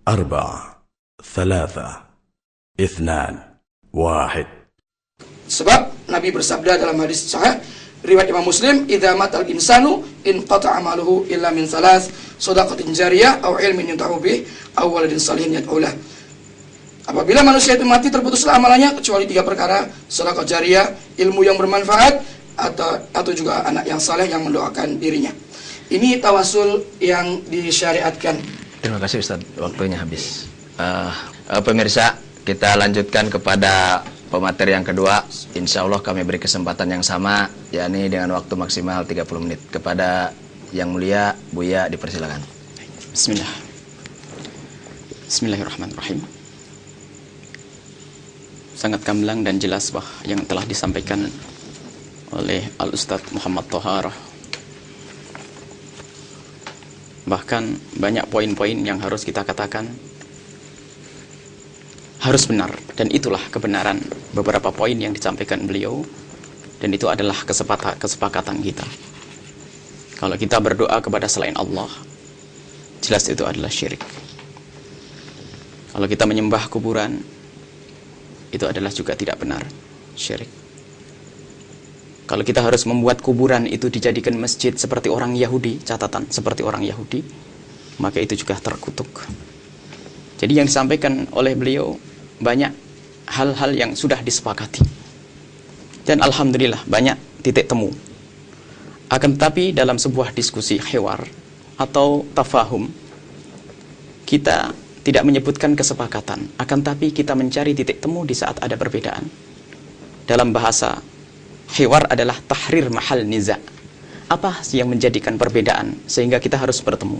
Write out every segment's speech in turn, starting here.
4 3 2 1. Sebab Nabi bersabda dalam hadis sahih riwayat Imam Muslim, "Idza matal insanu inqata'a amaluhu illa min salas, shadaqatin jariyah aw ilmin yunta'u bih aw waladin salihin yad'u lah." Apabila manusia itu mati, terputuslah amalannya kecuali 3 perkara: sedekah jariyah, ilmu yang bermanfaat, atau juga anak yang saleh yang mendoakan dirinya. Ini tawasul yang disyariatkan. Terima kasih Ustaz, waktunya habis. Pemirsa, kita lanjutkan kepada pemateri yang kedua. Insya Allah kami beri kesempatan yang sama, yakni dengan waktu maksimal 30 menit. Kepada Yang Mulia, Buya, dipersilakan. Bismillah. Bismillahirrahmanirrahim. Sangat gamblang dan jelas yang telah disampaikan oleh Al-Ustadz Muhammad Thoharah. Bahkan banyak poin-poin yang harus kita katakan harus benar, dan itulah kebenaran beberapa poin yang disampaikan beliau, dan itu adalah kesepakatan kita. Kalau kita berdoa kepada selain Allah, jelas itu adalah syirik. Kalau kita menyembah kuburan, itu adalah juga tidak benar, syirik. Kalau kita harus membuat kuburan itu dijadikan masjid seperti orang Yahudi, catatan seperti orang Yahudi, maka itu juga terkutuk. Jadi yang disampaikan oleh beliau banyak hal-hal yang sudah disepakati, dan alhamdulillah banyak titik temu. Akan tetapi dalam sebuah diskusi hiwar atau tafahum, kita tidak menyebutkan kesepakatan, akan tetapi kita mencari titik temu di saat ada perbedaan. Dalam bahasa hiwar adalah tahrir mahal niza. Apa sih yang menjadikan perbedaan sehingga kita harus bertemu?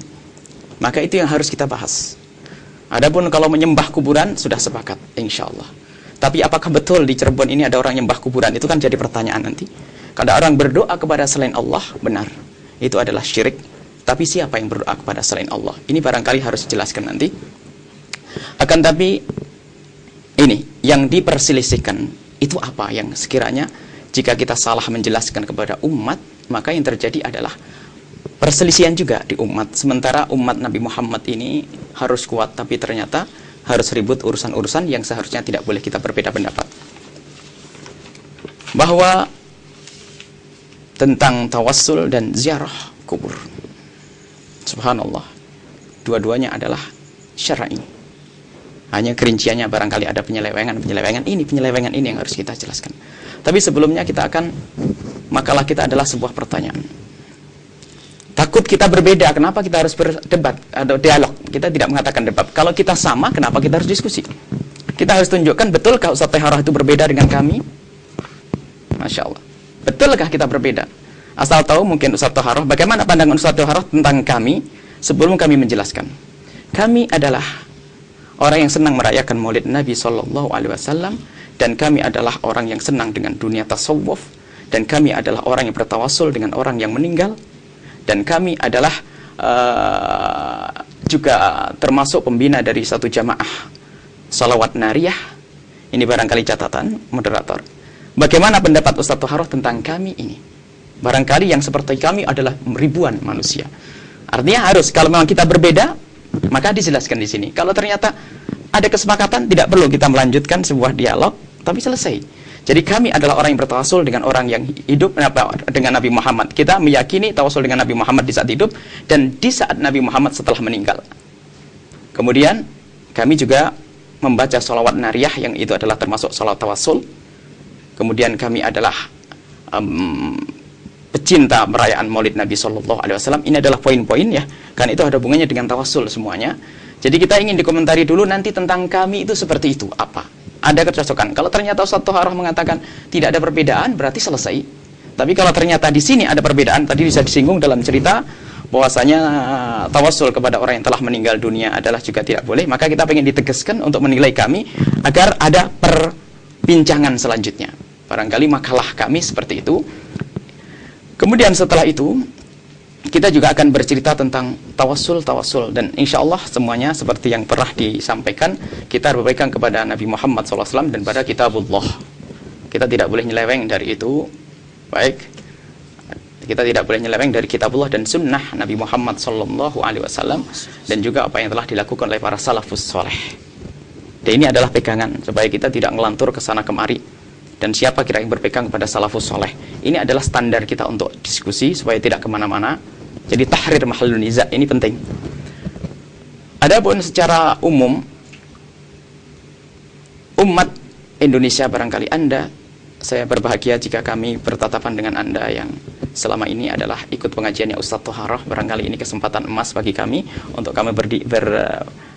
Maka itu yang harus kita bahas. Adapun kalau menyembah kuburan sudah sepakat, insya Allah. Tapi apakah betul di Cirebon ini ada orang nyembah kuburan? Itu kan jadi pertanyaan nanti. Kalau orang berdoa kepada selain Allah, benar, itu adalah syirik. Tapi siapa yang berdoa kepada selain Allah? Ini barangkali harus dijelaskan nanti. Akan tapi ini yang diperselisihkan itu apa yang sekiranya jika kita salah menjelaskan kepada umat, maka yang terjadi adalah perselisihan juga di umat. Sementara umat Nabi Muhammad ini harus kuat, tapi ternyata harus ribut urusan-urusan yang seharusnya tidak boleh kita berbeda pendapat. Bahwa tentang tawassul dan ziarah kubur, subhanallah, dua-duanya adalah syar'i. Hanya kerinciannya barangkali ada penyelewengan ini yang harus kita jelaskan. Tapi sebelumnya makalah kita adalah sebuah pertanyaan. Takut kita berbeda, kenapa kita harus berdebat atau dialog? Kita tidak mengatakan debat. Kalau kita sama, kenapa kita harus diskusi? Kita harus tunjukkan, betulkah Ustaz Thoharah itu berbeda dengan kami? Masya Allah. Betulkah kita berbeda? Asal tahu mungkin Ustaz Thoharah, bagaimana pandangan Ustaz Thoharah tentang kami sebelum kami menjelaskan. Kami adalah orang yang senang merayakan Maulid Nabi SAW, dan kami adalah orang yang senang dengan dunia tasawuf, dan kami adalah orang yang bertawasul dengan orang yang meninggal, dan kami adalah juga termasuk pembina dari satu jamaah salawat nariyah. Ini barangkali catatan moderator. Bagaimana pendapat Ustaz Thoharah tentang kami ini? Barangkali yang seperti kami adalah ribuan manusia. Artinya harus, kalau memang kita berbeda, maka dijelaskan di sini. Kalau ternyata ada kesepakatan, tidak perlu kita melanjutkan sebuah dialog, tapi selesai. Jadi kami adalah orang yang bertawasul dengan orang yang hidup dengan Nabi Muhammad. Kita meyakini tawasul dengan Nabi Muhammad di saat hidup dan di saat Nabi Muhammad setelah meninggal. Kemudian kami juga membaca sholawat nariyah, yang itu adalah termasuk sholawat tawasul. Kemudian kami adalah pecinta perayaan Maulid Nabi SAW. Ini adalah poin-poin ya, kan itu ada hubungannya dengan tawasul semuanya. Jadi kita ingin dikomentari dulu nanti tentang kami itu seperti itu apa? Ada kecocokan. Kalau ternyata Ustaz Thoharah mengatakan tidak ada perbedaan, berarti selesai. Tapi kalau ternyata di sini ada perbedaan, tadi bisa disinggung dalam cerita bahwasanya tawasul kepada orang yang telah meninggal dunia adalah juga tidak boleh, maka kita ingin ditegaskan untuk menilai kami agar ada perbincangan selanjutnya. Barangkali makalah kami seperti itu. Kemudian setelah itu kita juga akan bercerita tentang tawasul, dan insya Allah semuanya seperti yang pernah disampaikan, kita berbaikan kepada Nabi Muhammad SAW dan pada kitabullah. Kita tidak boleh nyeleweng dari itu. Baik, Kita tidak boleh nyeleweng dari kitabullah dan sunnah Nabi Muhammad Sallallahu Alaihi Wasallam, dan juga apa yang telah dilakukan oleh para salafus soleh. Dan ini adalah pegangan supaya kita tidak ngelantur ke sana kemari. Dan siapa kira yang berpegang kepada salafus soleh? Ini adalah standar kita untuk diskusi supaya tidak kemana-mana. Jadi tahrir mahallun niza ini penting. Adapun secara umum, umat Indonesia, barangkali Anda, saya berbahagia jika kami bertatapan dengan Anda yang selama ini adalah ikut pengajiannya Ustadz Toharoh. Barangkali ini kesempatan emas bagi kami untuk kami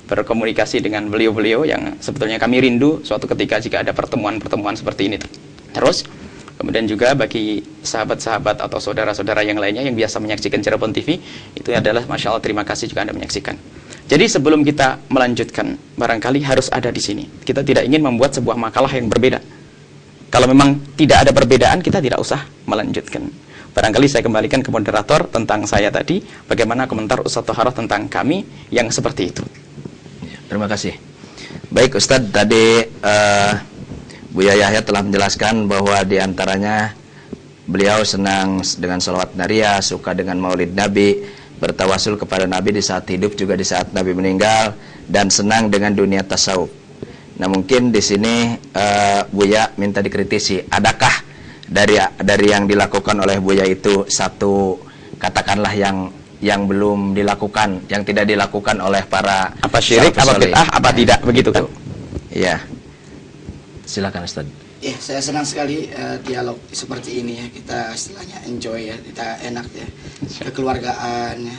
berkomunikasi dengan beliau-beliau yang sebetulnya kami rindu suatu ketika jika ada pertemuan-pertemuan seperti ini. Terus, kemudian juga bagi sahabat-sahabat atau saudara-saudara yang lainnya yang biasa menyaksikan Cirebon TV, itu adalah Masya Allah, terima kasih juga Anda menyaksikan. Jadi sebelum kita melanjutkan, barangkali harus ada di sini. Kita tidak ingin membuat sebuah makalah yang berbeda. Kalau memang tidak ada perbedaan, kita tidak usah melanjutkan. Barangkali saya kembalikan ke moderator tentang saya tadi, bagaimana komentar Ustadz Toharoh tentang kami yang seperti itu. Terima kasih. Baik Ustadz, tadi Buya Yahya telah menjelaskan bahwa diantaranya beliau senang dengan sholawat nariyah, suka dengan maulid Nabi, bertawasul kepada Nabi di saat hidup juga di saat Nabi meninggal, dan senang dengan dunia tasawuf. Nah mungkin di sini Buya minta dikritisi, adakah dari yang dilakukan oleh Buya itu satu katakanlah yang belum dilakukan, yang tidak dilakukan oleh para apa syirik, apa bid'ah, apa tidak, begitu kan? Iya. Silakan Ustaz. Ya, saya senang sekali dialog seperti ini ya. Kita istilahnya enjoy ya, kita enak ya. Kekeluargaan ya,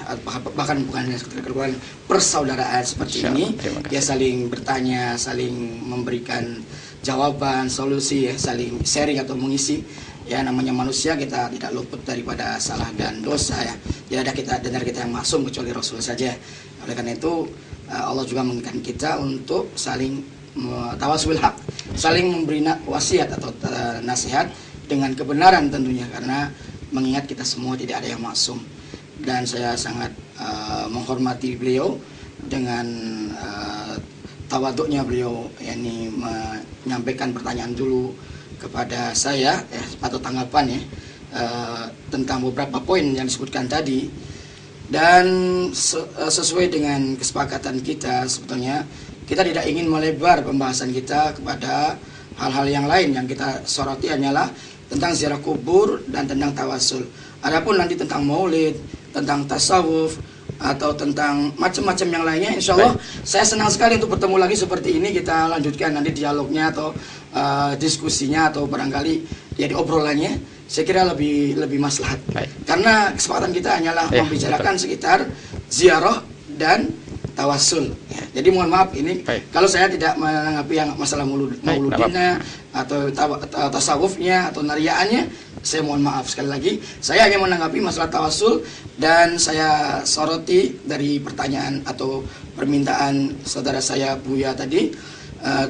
bahkan bukan hanya kekeluargaan, persaudaraan seperti ini. Ya, saling bertanya, saling memberikan jawaban, solusi ya, saling sharing atau mengisi. Ya, namanya manusia, kita tidak luput daripada salah dan dosa ya. Tidak ada kita yang maksum kecuali Rasul saja. Oleh karena itu Allah juga mengingatkan kita untuk saling tawasul hak, saling memberi wasiat atau nasihat dengan kebenaran tentunya, karena mengingat kita semua tidak ada yang maksum. Dan saya sangat menghormati beliau dengan tawaduknya beliau, yakni menyampaikan pertanyaan dulu kepada saya ya, atau tanggapan ya tentang beberapa poin yang disebutkan tadi. Dan sesuai dengan kesepakatan kita, sebetulnya kita tidak ingin melebar pembahasan kita kepada hal-hal yang lain. Yang kita soroti hanyalah tentang ziarah kubur dan tentang tawasul. Adapun nanti tentang maulid, tentang tasawuf, atau tentang macam-macam yang lainnya, insya Allah saya senang sekali untuk bertemu lagi seperti ini. Kita lanjutkan nanti dialognya atau diskusinya, atau barangkali ya obrolannya. Saya kira lebih maslahat. Karena kesepakatan kita hanyalah membicarakan sekitar ziarah dan tawasul ya. Jadi mohon maaf ini kalau saya tidak menanggapi yang masalah mauludnya atau tasawufnya atau nariyaannya, saya mohon maaf sekali lagi. Saya hanya menanggapi masalah tawasul, dan saya soroti dari pertanyaan atau permintaan saudara saya Buya tadi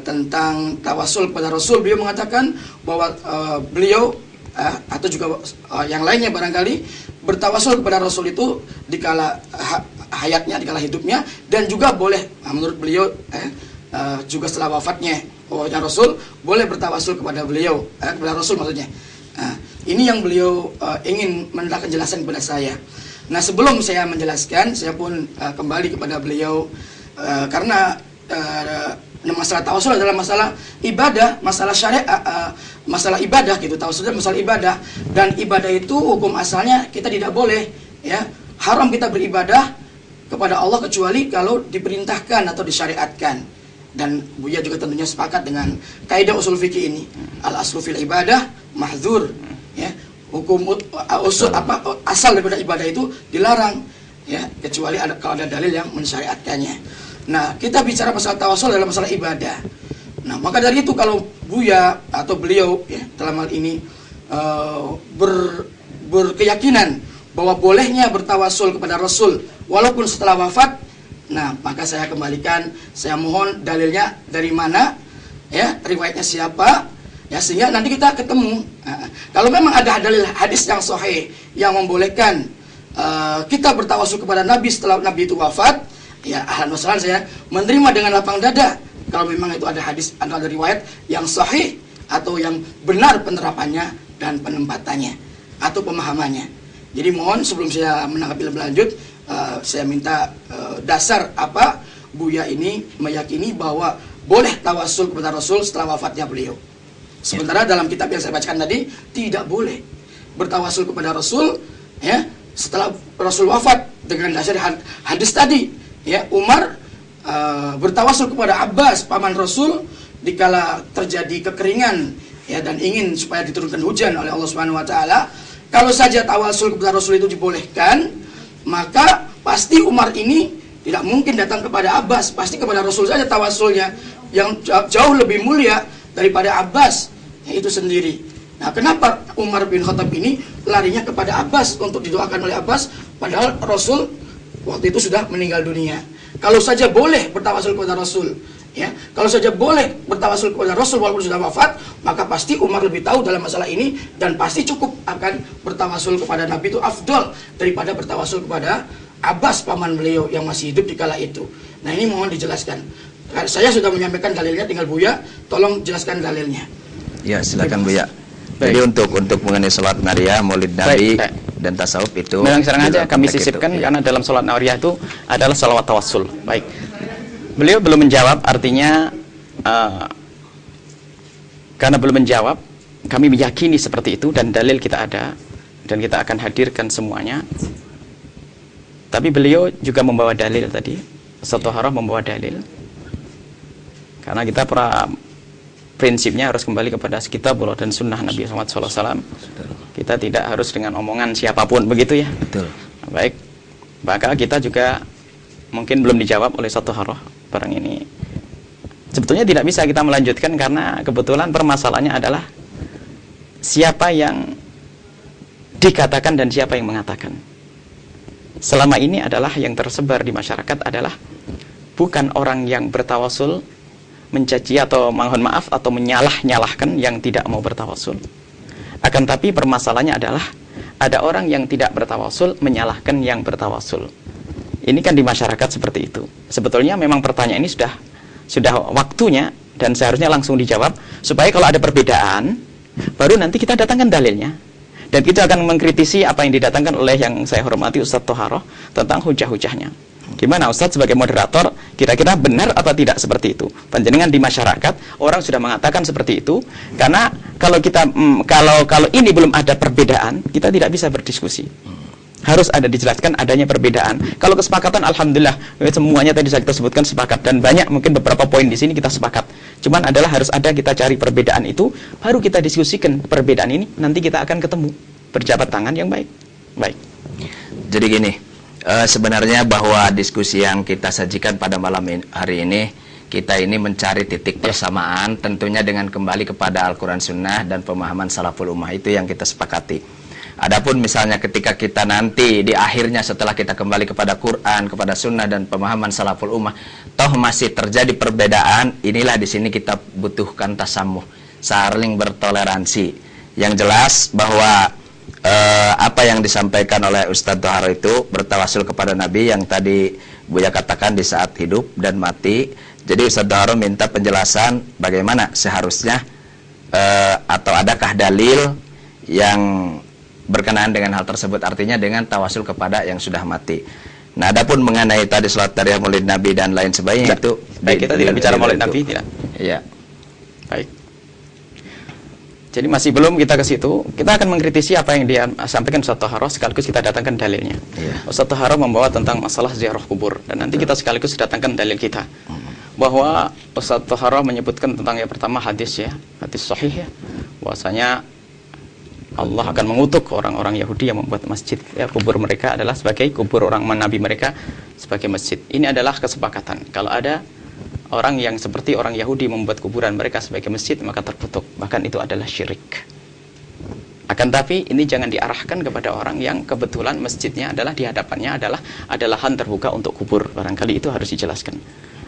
tentang tawasul kepada Rasul. Beliau mengatakan bahwa beliau atau juga yang lainnya barangkali bertawasul kepada Rasul itu dikala hayatnya, dikala hidupnya, dan juga boleh menurut beliau juga setelah wafatnya. Yang Rasul boleh bertawasul kepada beliau, kepada Rasul maksudnya. Ini yang beliau ingin mendapat penjelasan kepada saya. Nah sebelum saya menjelaskan, saya pun kembali kepada beliau karena masalah tawasul adalah masalah ibadah, masalah syariat, masalah ibadah gitu. Tawasul adalah masalah ibadah, dan ibadah itu hukum asalnya kita tidak boleh ya, haram kita beribadah kepada Allah kecuali kalau diperintahkan atau disyariatkan. Dan Buya juga tentunya sepakat dengan kaidah usul fikih ini, al aslu fil ibadah mahdzur ya, hukum usul asal daripada ibadah itu dilarang ya, kecuali kalau ada dalil yang mensyariatkannya. Nah, kita bicara masalah tawasul adalah masalah ibadah. Nah, maka dari itu kalau Buya atau beliau ya, dalam hal ini berkeyakinan bahwa bolehnya bertawasul kepada Rasul walaupun setelah wafat, nah maka saya kembalikan, saya mohon dalilnya dari mana ya, riwayatnya siapa ya, sehingga nanti kita ketemu. Kalau memang ada dalil hadis yang sahih yang membolehkan kita bertawasul kepada Nabi setelah Nabi itu wafat, ya ahlan wa sahlan, saya menerima dengan lapang dada. Kalau memang itu ada hadis atau ada riwayat yang sahih atau yang benar penerapannya dan penempatannya atau pemahamannya. Jadi mohon sebelum saya menanggapi lebih lanjut, saya minta dasar apa Buya ini meyakini bahwa boleh tawasul kepada Rasul setelah wafatnya beliau. Sementara dalam kitab yang saya bacakan tadi tidak boleh bertawasul kepada Rasul ya setelah Rasul wafat dengan dasar hadis tadi. Ya, Umar bertawasul kepada Abbas paman Rasul dikala terjadi kekeringan ya dan ingin supaya diturunkan hujan oleh Allah Subhanahu wa taala. Kalau saja tawasul kepada Rasul itu dibolehkan, maka pasti Umar ini tidak mungkin datang kepada Abbas, pasti kepada Rasul saja tawasulnya yang jauh lebih mulia daripada Abbas ya, itu sendiri. Nah, kenapa Umar bin Khattab ini larinya kepada Abbas untuk didoakan oleh Abbas padahal Rasul waktu itu sudah meninggal dunia? Kalau saja boleh bertawasul kepada Rasul, ya, kalau saja boleh bertawasul kepada Rasul walaupun sudah wafat, maka pasti Umar lebih tahu dalam masalah ini dan pasti cukup akan bertawasul kepada Nabi itu afdol daripada bertawasul kepada Abbas paman beliau yang masih hidup di kala itu. Nah, ini mohon dijelaskan. Saya sudah menyampaikan dalilnya, tinggal Buya tolong jelaskan dalilnya. Ya, silakan Buya. Jadi untuk mengenai salat Nariyah, Maulid Nabi dan tasawuf itu memang serang aja kami sisipkan itu, karena dalam salat Nariyah itu adalah salawat tawassul. Baik. Beliau belum menjawab, artinya karena belum menjawab, kami meyakini seperti itu dan dalil kita ada dan kita akan hadirkan semuanya. Tapi beliau juga membawa dalil tadi, Ustaz Thaharah membawa dalil. Karena kita prinsipnya harus kembali kepada kitabullah dan sunnah Nabi Muhammad SAW. Kita tidak harus dengan omongan siapapun, begitu ya. Betul. Baik. Maka kita juga mungkin belum dijawab oleh Ustaz Thaharah barang ini. Sebetulnya tidak bisa kita melanjutkan karena kebetulan permasalahannya adalah siapa yang dikatakan dan siapa yang mengatakan. Selama ini adalah yang tersebar di masyarakat adalah bukan orang yang bertawasul mencaci atau mohon maaf atau menyalah-nyalahkan yang tidak mau bertawasul. Akan tapi permasalahannya adalah ada orang yang tidak bertawasul menyalahkan yang bertawasul. Ini kan di masyarakat seperti itu. Sebetulnya memang pertanyaan ini sudah waktunya dan seharusnya langsung dijawab supaya kalau ada perbedaan baru nanti kita datangkan dalilnya. Dan kita akan mengkritisi apa yang didatangkan oleh yang saya hormati Ustaz Thaharah tentang hujah-hujahnya. Gimana Ustaz sebagai moderator, kira-kira benar atau tidak seperti itu? Panjenengan di masyarakat orang sudah mengatakan seperti itu, karena kalau kita kalau ini belum ada perbedaan, kita tidak bisa berdiskusi. Harus ada dijelaskan adanya perbedaan. Kalau kesepakatan alhamdulillah semuanya tadi saya kita sebutkan sepakat dan banyak mungkin beberapa poin di sini kita sepakat. Cuman adalah harus ada kita cari perbedaan itu, baru kita diskusikan perbedaan ini, nanti kita akan ketemu berjabat tangan yang baik. Baik. Jadi gini, sebenarnya bahwa diskusi yang kita sajikan pada malam hari ini, kita ini mencari titik persamaan, tentunya dengan kembali kepada Al-Quran Sunnah dan pemahaman Salaful Ummah, itu yang kita sepakati. Adapun misalnya ketika kita nanti di akhirnya setelah kita kembali kepada Quran, kepada Sunnah dan pemahaman Salaful Ummah, toh masih terjadi perbedaan, inilah di sini kita butuhkan tasamuh, saling bertoleransi. Yang jelas bahwa apa yang disampaikan oleh Ustadz Thaharah itu bertawasul kepada Nabi yang tadi Buya katakan di saat hidup dan mati. Jadi Ustadz Thaharah minta penjelasan bagaimana seharusnya atau adakah dalil yang berkenaan dengan hal tersebut, artinya dengan tawasul kepada yang sudah mati. Nah, adapun mengenai tadi salat Nariyah, Maulid Nabi dan lain sebagainya itu baik, kita tidak bicara Maulid Nabi, tidak. Iya. Baik. Jadi masih belum kita ke situ. Kita akan mengkritisi apa yang dia sampaikan Ustaz Thaharah sekaligus kita datangkan dalilnya. Iya. Ustaz Thaharah membawa tentang masalah ziarah kubur dan nanti kita sekaligus datangkan dalil kita. Bahwa Ustaz Thaharah menyebutkan tentang yang pertama hadis sahih ya. Bahwasanya Allah akan mengutuk orang-orang Yahudi yang membuat masjid kubur mereka adalah sebagai kubur orang nabi mereka sebagai masjid. Ini adalah kesepakatan. Kalau ada orang yang seperti orang Yahudi membuat kuburan mereka sebagai masjid, maka terkutuk. Bahkan itu adalah syirik. Akan tapi ini jangan diarahkan kepada orang yang kebetulan masjidnya adalah di hadapannya adalah lahan terbuka untuk kubur. Barangkali itu harus dijelaskan.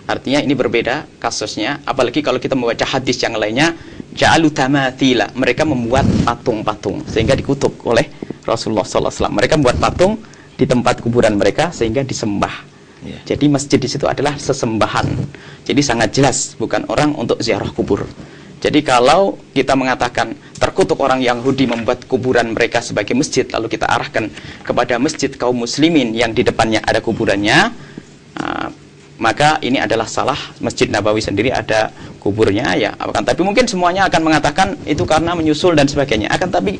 Artinya ini berbeda kasusnya, apalagi kalau kita membaca hadis yang lainnya, ja'alu tamathila, mereka membuat patung-patung sehingga dikutuk oleh Rasulullah SAW. Mereka membuat patung di tempat kuburan mereka sehingga disembah. Jadi masjid di situ adalah sesembahan. Jadi sangat jelas bukan orang untuk ziarah kubur. Jadi kalau kita mengatakan terkutuk orang Yahudi membuat kuburan mereka sebagai masjid, lalu kita arahkan kepada masjid kaum muslimin yang di depannya ada kuburannya, maka ini adalah salah. Masjid Nabawi sendiri ada kuburnya, ya. Tapi mungkin semuanya akan mengatakan itu karena menyusul dan sebagainya. Tapi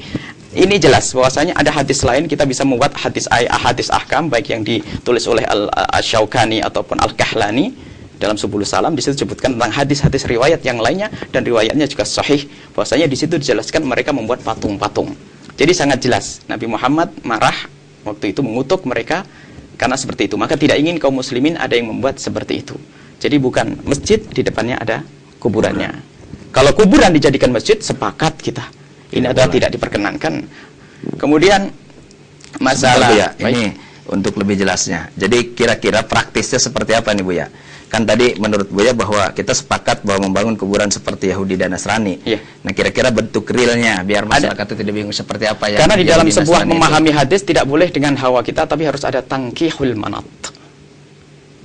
ini jelas bahwasanya ada hadis lain, kita bisa membuat hadis ahkam, baik yang ditulis oleh Al-Syaukani ataupun Al-Kahlani dalam Subul Salam. Di situ disebutkan tentang hadis-hadis riwayat yang lainnya, dan riwayatnya juga sahih, bahwasanya di situ dijelaskan mereka membuat patung-patung. Jadi sangat jelas Nabi Muhammad marah waktu itu, mengutuk mereka karena seperti itu. Maka tidak ingin kaum muslimin ada yang membuat seperti itu. Jadi bukan masjid di depannya ada kuburannya. Kalau kuburan dijadikan masjid, sepakat kita, ini adalah tidak diperkenankan. Kemudian masalah ya, ini untuk lebih jelasnya. Jadi kira-kira praktisnya seperti apa nih Bu ya? Kan tadi menurut Buya bahwa kita sepakat bahwa membangun kuburan seperti Yahudi dan Nasrani. Iya. Nah, kira-kira bentuk realnya biar masyarakat itu tidak bingung seperti apa ya. Karena di dalam sebuah memahami hadis tidak boleh dengan hawa kita, tapi harus ada tangkihul manat.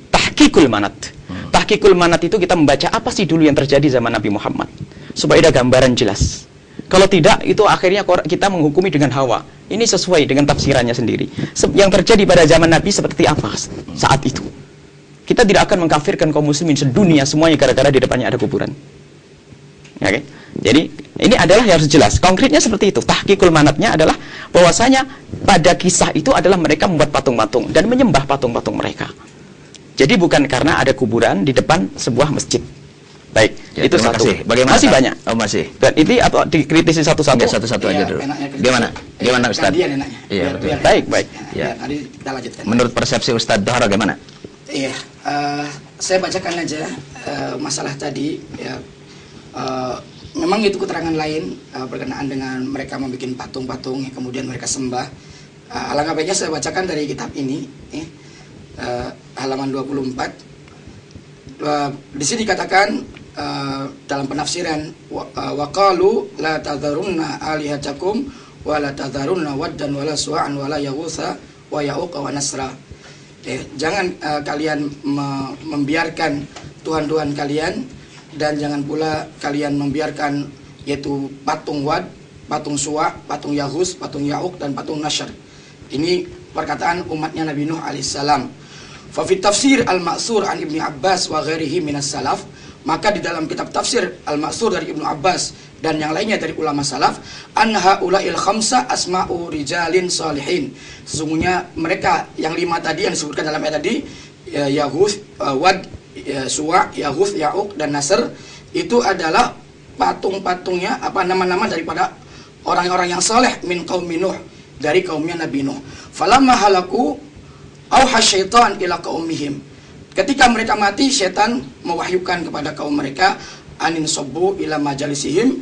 Tahqiqul manat. Tahqiqul manat itu kita membaca apa sih dulu yang terjadi zaman Nabi Muhammad, supaya ada gambaran jelas. Kalau tidak, itu akhirnya kita menghukumi dengan hawa. Ini sesuai dengan tafsirannya sendiri. Yang terjadi pada zaman Nabi seperti apa saat itu? Kita tidak akan mengkafirkan kaum muslimin sedunia semuanya gara-gara di depannya ada kuburan. Ya, okay? Jadi ini adalah yang harus jelas. Konkretnya seperti itu. Tahqiqul manatnya adalah bahwasanya pada kisah itu adalah mereka membuat patung-patung dan menyembah patung-patung mereka. Jadi bukan karena ada kuburan di depan sebuah masjid. Baik, ya, itu satu. Bagaimana? Masih banyak. Oh, masih. Dan ini atau dikritisi satu-satu? Ya, satu-satu aja dulu. Gimana? Gimana Ustaz? Iya, betul. Baik. Ya, tadi kita lanjutkan. Menurut persepsi Ustaz Dahra gimana? Iya, saya bacakan aja masalah tadi. Ya, memang itu keterangan lain berkenaan dengan mereka membuat patung-patung yang kemudian mereka sembah. Alangkah baiknya saya bacakan dari kitab ini, halaman 24. Di sini dikatakan dalam penafsiran, waqalu la tadharunna alihatakum wa la tadharunna waddan wa la su'an wa la yaghutsa wa ya'uqa wa nasra. Jangan kalian membiarkan Tuhan-Tuhan kalian, dan jangan pula kalian membiarkan yaitu patung Wad, patung Suwa, patung Yahus, patung Ya'uq, dan patung Nasr. Ini perkataan umatnya Nabi Nuh alaihissalam. Fa fi tafsir al-ma'sur an Ibnu Abbas wa ghairihi minas salaf, maka di dalam kitab tafsir al-ma'sur dari Ibnu Abbas dan yang lainnya dari ulama salaf, anha ulail khamsa asma'u rijalin salihin. Sesungguhnya mereka yang 5 tadi yang disebutkan dalam ayat tadi, Yahuth, Wad, Suwa, Yahuth, Ya'uq, dan Nasr, itu adalah patung-patungnya, nama-nama daripada orang-orang yang saleh min qaumi Nuh, dari kaumnya Nabi Nuh. Falamma halaku auha syaitan ila qaumihim. Ketika mereka mati, syaitan mewahyukan kepada kaum mereka, anin sabbu ila majalisihim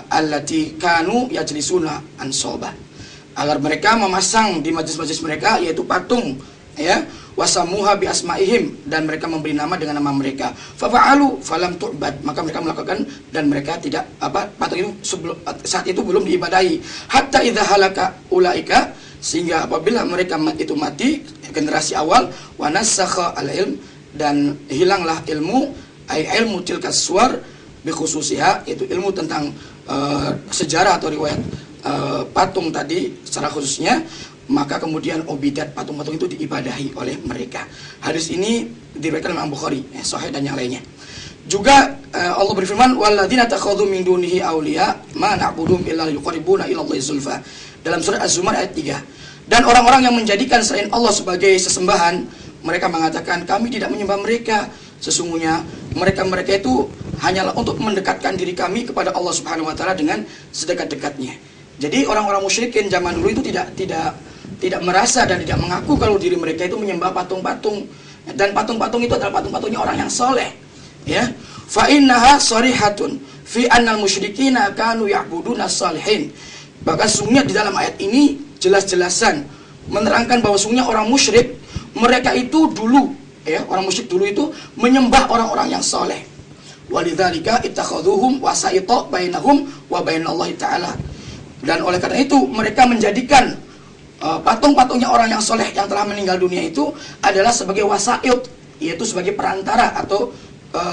allati kanu yajlisuna ansobah, agar mereka memasang di majlis-majlis mereka yaitu patung, ya, wasamuha bi asmaihim, dan mereka memberi nama dengan nama mereka. Fafa'alu falam tu'bad, maka mereka melakukan dan mereka tidak patung itu saat itu belum diibadahi. Hatta idza halaka ulaika, sehingga apabila mereka itu mati, generasi awal, wa nasakha al-ilm, dan hilanglah ilmu, ilmu tilkas suwar bi khususiha, itu ilmu tentang sejarah atau riwayat patung tadi secara khususnya, maka kemudian obidat patung-patung itu diibadahi oleh mereka. Hadis ini diriwayatkan oleh Imam Bukhari, sahih dan yang lainnya. Juga Allah berfirman, walladzina takhadhu min dunihi awliya ma na'buduhum illa liqarribuna ila Allahi zulfa, dalam surat Az-Zumar ayat 3. Dan orang-orang yang menjadikan selain Allah sebagai sesembahan, mereka mengatakan kami tidak menyembah mereka, sesungguhnya mereka itu hanyalah untuk mendekatkan diri kami kepada Allah Subhanahu wa taala dengan sedekat-dekatnya. Jadi orang-orang musyrikin zaman dulu itu tidak merasa dan tidak mengaku kalau diri mereka itu menyembah patung-patung, dan patung-patung itu adalah patung-patungnya orang yang soleh, ya. Fa innaha sharihatun fi annal musyrikina kanu ya'buduna salihin. Bahkan sesungguhnya di dalam ayat ini jelas-jelasan menerangkan bahwa sesungguhnya orang musyrik mereka itu dulu, ya, orang musyrik dulu itu menyembah orang-orang yang soleh. Walidzalika ittakhadhuhum wasaita bainahum wa bainallahi ta'ala. Dan oleh karena itu mereka menjadikan patung-patungnya orang yang soleh yang telah meninggal dunia itu adalah sebagai wasait, yaitu sebagai perantara atau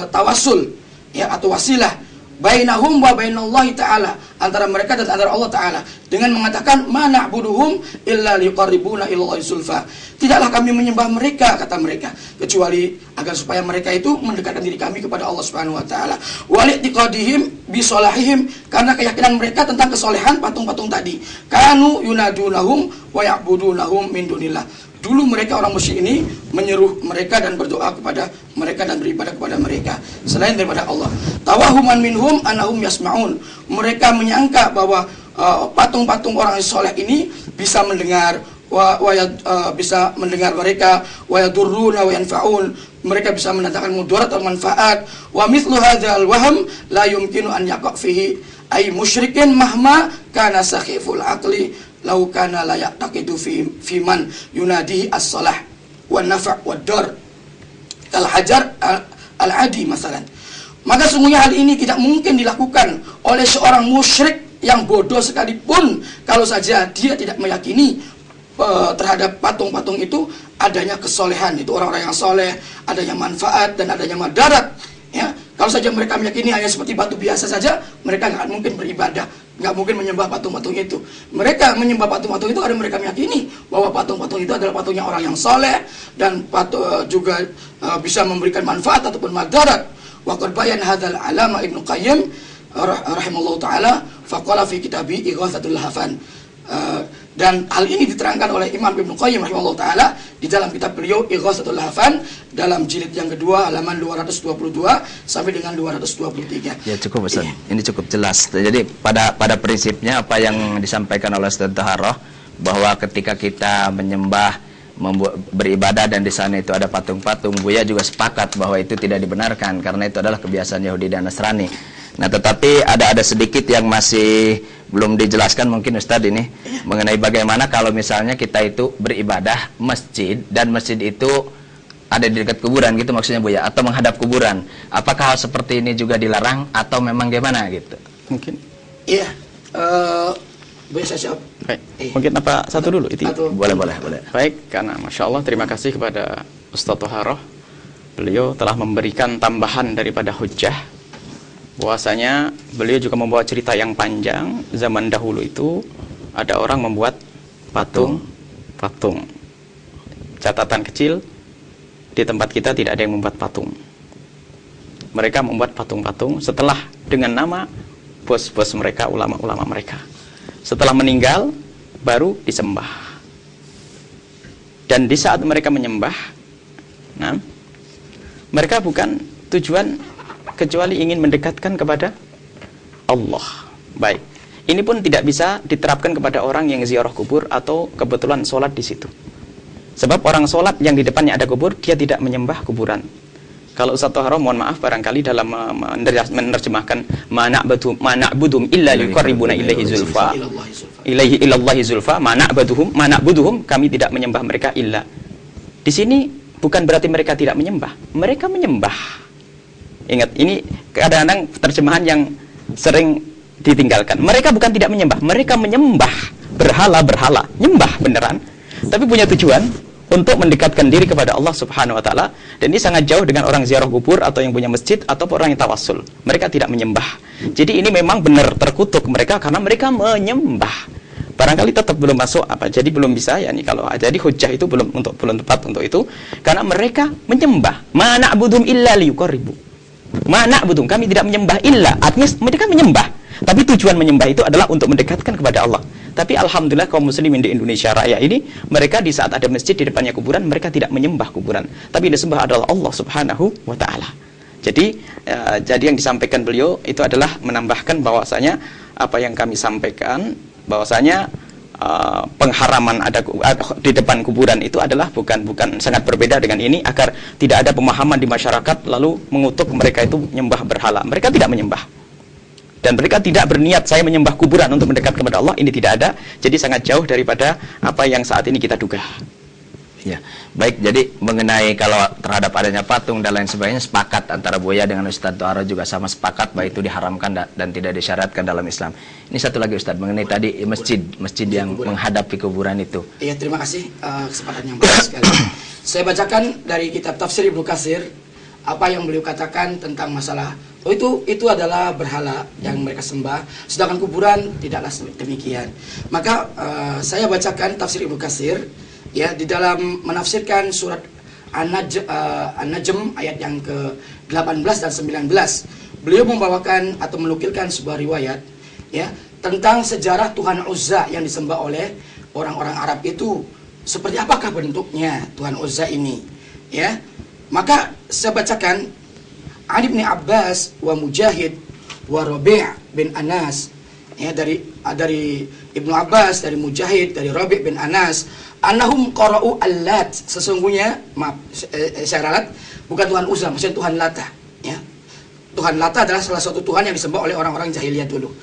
tawasul, ya, atau wasilah bainahum wa bainallahi ta'ala, antara mereka dan antara Allah Ta'ala, dengan mengatakan ma na'buduhum illa liqarribuna ilallahi zulfa. Tidaklah kami menyembah mereka, kata mereka, kecuali agar supaya mereka itu mendekatkan diri kami kepada Allah Subhanahu wa taala. Wa li'tiqadihim bi salahihim, karena keyakinan mereka tentang kesolehan patung-patung tadi. Kanu yunadunahum wa ya'budunahum min dunillah. Dulu mereka orang musyrik ini menyeru mereka dan berdoa kepada mereka dan beribadah kepada mereka selain daripada Allah. Tawahuman minhum anahum yasma'un. Mereka menyangka bahwa patung-patung orang soleh ini bisa mendengar, bisa mendengar mereka, wa yadurruna wa yanfa'un. Mereka bisa mendatangkan mudarat atau manfaat. Wa mithlu hadzal waham la yumkinu an yaqa fihi ay musyrikin mahma kana sakhiful aqli lau kana la yaqtaqidu fi man yunadihi as-salah wan nafa' wad dar kal hajar al-adi masalan. Maka sungguhnya hal ini tidak mungkin dilakukan oleh seorang musyrik yang bodoh sekalipun, kalau saja dia tidak meyakini terhadap patung-patung itu adanya kesolehan, itu orang-orang yang soleh, adanya manfaat dan adanya madarat. Ya, kalau saja mereka meyakini hanya seperti batu biasa saja, mereka nggak mungkin beribadah, nggak mungkin menyembah patung-patung itu. Mereka menyembah patung-patung itu karena mereka meyakini bahwa patung-patung itu adalah patungnya orang yang soleh dan juga bisa memberikan manfaat ataupun madarat. Wa qad bayan hadzal alama Ibnu Qayyim rahimallahu taala faqala fi kitabi Ighatsatul Lahfan. Dan hal ini diterangkan oleh Imam Ibnu Qayyim rahimahullah ta'ala di dalam kitab beliau Ighatsatul Lahfan dalam jilid yang kedua halaman 222 sampai dengan 223. Ya cukup Ustaz, ini cukup jelas. Jadi pada prinsipnya apa yang disampaikan oleh Ustaz Taharah, bahwa ketika kita menyembah, beribadah dan di sana itu ada patung-patung, Buya juga sepakat bahwa itu tidak dibenarkan karena itu adalah kebiasaan Yahudi dan Nasrani. Nah, tetapi ada sedikit yang masih belum dijelaskan mungkin Ustadz ini mengenai bagaimana kalau misalnya kita itu beribadah masjid dan masjid itu ada di dekat kuburan gitu maksudnya Buya, atau menghadap kuburan. Apakah hal seperti ini juga dilarang atau memang gimana gitu? Mungkin. Iya. Buya saya jawab. Baik. Mungkin apa satu dulu itu? Boleh. Baik, karena Masya Allah terima kasih kepada Ustadz Taharah. Beliau telah memberikan tambahan daripada hujjah. Bahwasanya beliau juga membawa cerita yang panjang. Zaman dahulu itu ada orang membuat patung. Catatan kecil, di tempat kita tidak ada yang membuat patung. Mereka membuat patung-patung setelah dengan nama bos-bos mereka, ulama-ulama mereka. Setelah meninggal baru disembah. Dan di saat mereka menyembah, nah, mereka bukan tujuan kecuali ingin mendekatkan kepada Allah. Baik. Ini pun tidak bisa diterapkan kepada orang yang ziarah kubur atau kebetulan sholat di situ. Sebab orang sholat yang di depannya ada kubur, dia tidak menyembah kuburan. Kalau Ustaz Taharah, mohon maaf barangkali dalam menerjemahkan ma na'budum illa liqarribuna ilaihi zulfa. Ilaihi ilallahi zulfa, ma na'buduhum, kami tidak menyembah mereka illa. Di sini bukan berarti mereka tidak menyembah, mereka menyembah. Ingat, ini kadang-kadang terjemahan yang sering ditinggalkan. Mereka bukan tidak menyembah, mereka menyembah berhala-berhala, nyembah beneran, tapi punya tujuan untuk mendekatkan diri kepada Allah Subhanahu wa taala. Dan ini sangat jauh dengan orang ziarah kubur atau yang punya masjid atau orang yang tawassul. Mereka tidak menyembah. Jadi ini memang benar terkutuk mereka karena mereka menyembah. Barangkali tetap belum masuk apa, jadi belum bisa ya nih kalau jadi hujjah itu belum tepat untuk itu karena mereka menyembah. Ma na'budum illa liyuqarribu. Mana budung, kami tidak menyembah illa, artinya mereka menyembah, tapi tujuan menyembah itu adalah untuk mendekatkan kepada Allah. Tapi alhamdulillah kaum muslimin di Indonesia Raya ini, mereka di saat ada masjid di depannya kuburan, mereka tidak menyembah kuburan, tapi disembah adalah Allah Subhanahu wa taala. Jadi yang disampaikan beliau itu adalah menambahkan bahwasanya apa yang kami sampaikan bahwasanya pengharaman ada di depan kuburan itu adalah bukan sangat berbeda dengan ini, agar tidak ada pemahaman di masyarakat lalu mengutuk mereka itu menyembah berhala. Mereka tidak menyembah dan mereka tidak berniat saya menyembah kuburan untuk mendekat kepada Allah, ini tidak ada. Jadi sangat jauh daripada apa yang saat ini kita duga. Ya, baik. Jadi mengenai kalau terhadap adanya patung dan lain sebagainya, sepakat antara Buya dengan Ustadz Taharah juga sama sepakat bahwa itu diharamkan dan tidak disyaratkan dalam Islam. Ini satu lagi Ustadz mengenai tadi masjid yang menghadapi kuburan itu. Iya, terima kasih kesempatan yang bagus sekali. Saya bacakan dari kitab Tafsir Ibnu Katsir apa yang beliau katakan tentang masalah Oh, itu adalah berhala yang mereka sembah, sedangkan kuburan tidaklah demikian. Maka saya bacakan tafsir Ibnu Katsir ya di dalam menafsirkan surat An-Najm ayat yang ke-18 dan 19. Beliau membawakan atau menukilkan sebuah riwayat ya tentang sejarah Tuhan Uzza yang disembah oleh orang-orang Arab itu. Seperti apakah bentuknya Tuhan Uzza ini? Ya. Maka saya bacakan Ali bin Abbas wa Mujahid wa Rabi' bin Anas ya dari Ibnu Abbas, dari Mujahid, dari Rabi' bin Anas, annahum qara'u Al-Lat, sesungguhnya maaf saya ralat bukan Tuhan Uzza, maksudnya Tuhan Lata ya. Tuhan Lata adalah salah satu tuhan yang disembah oleh orang-orang jahiliyah dulu.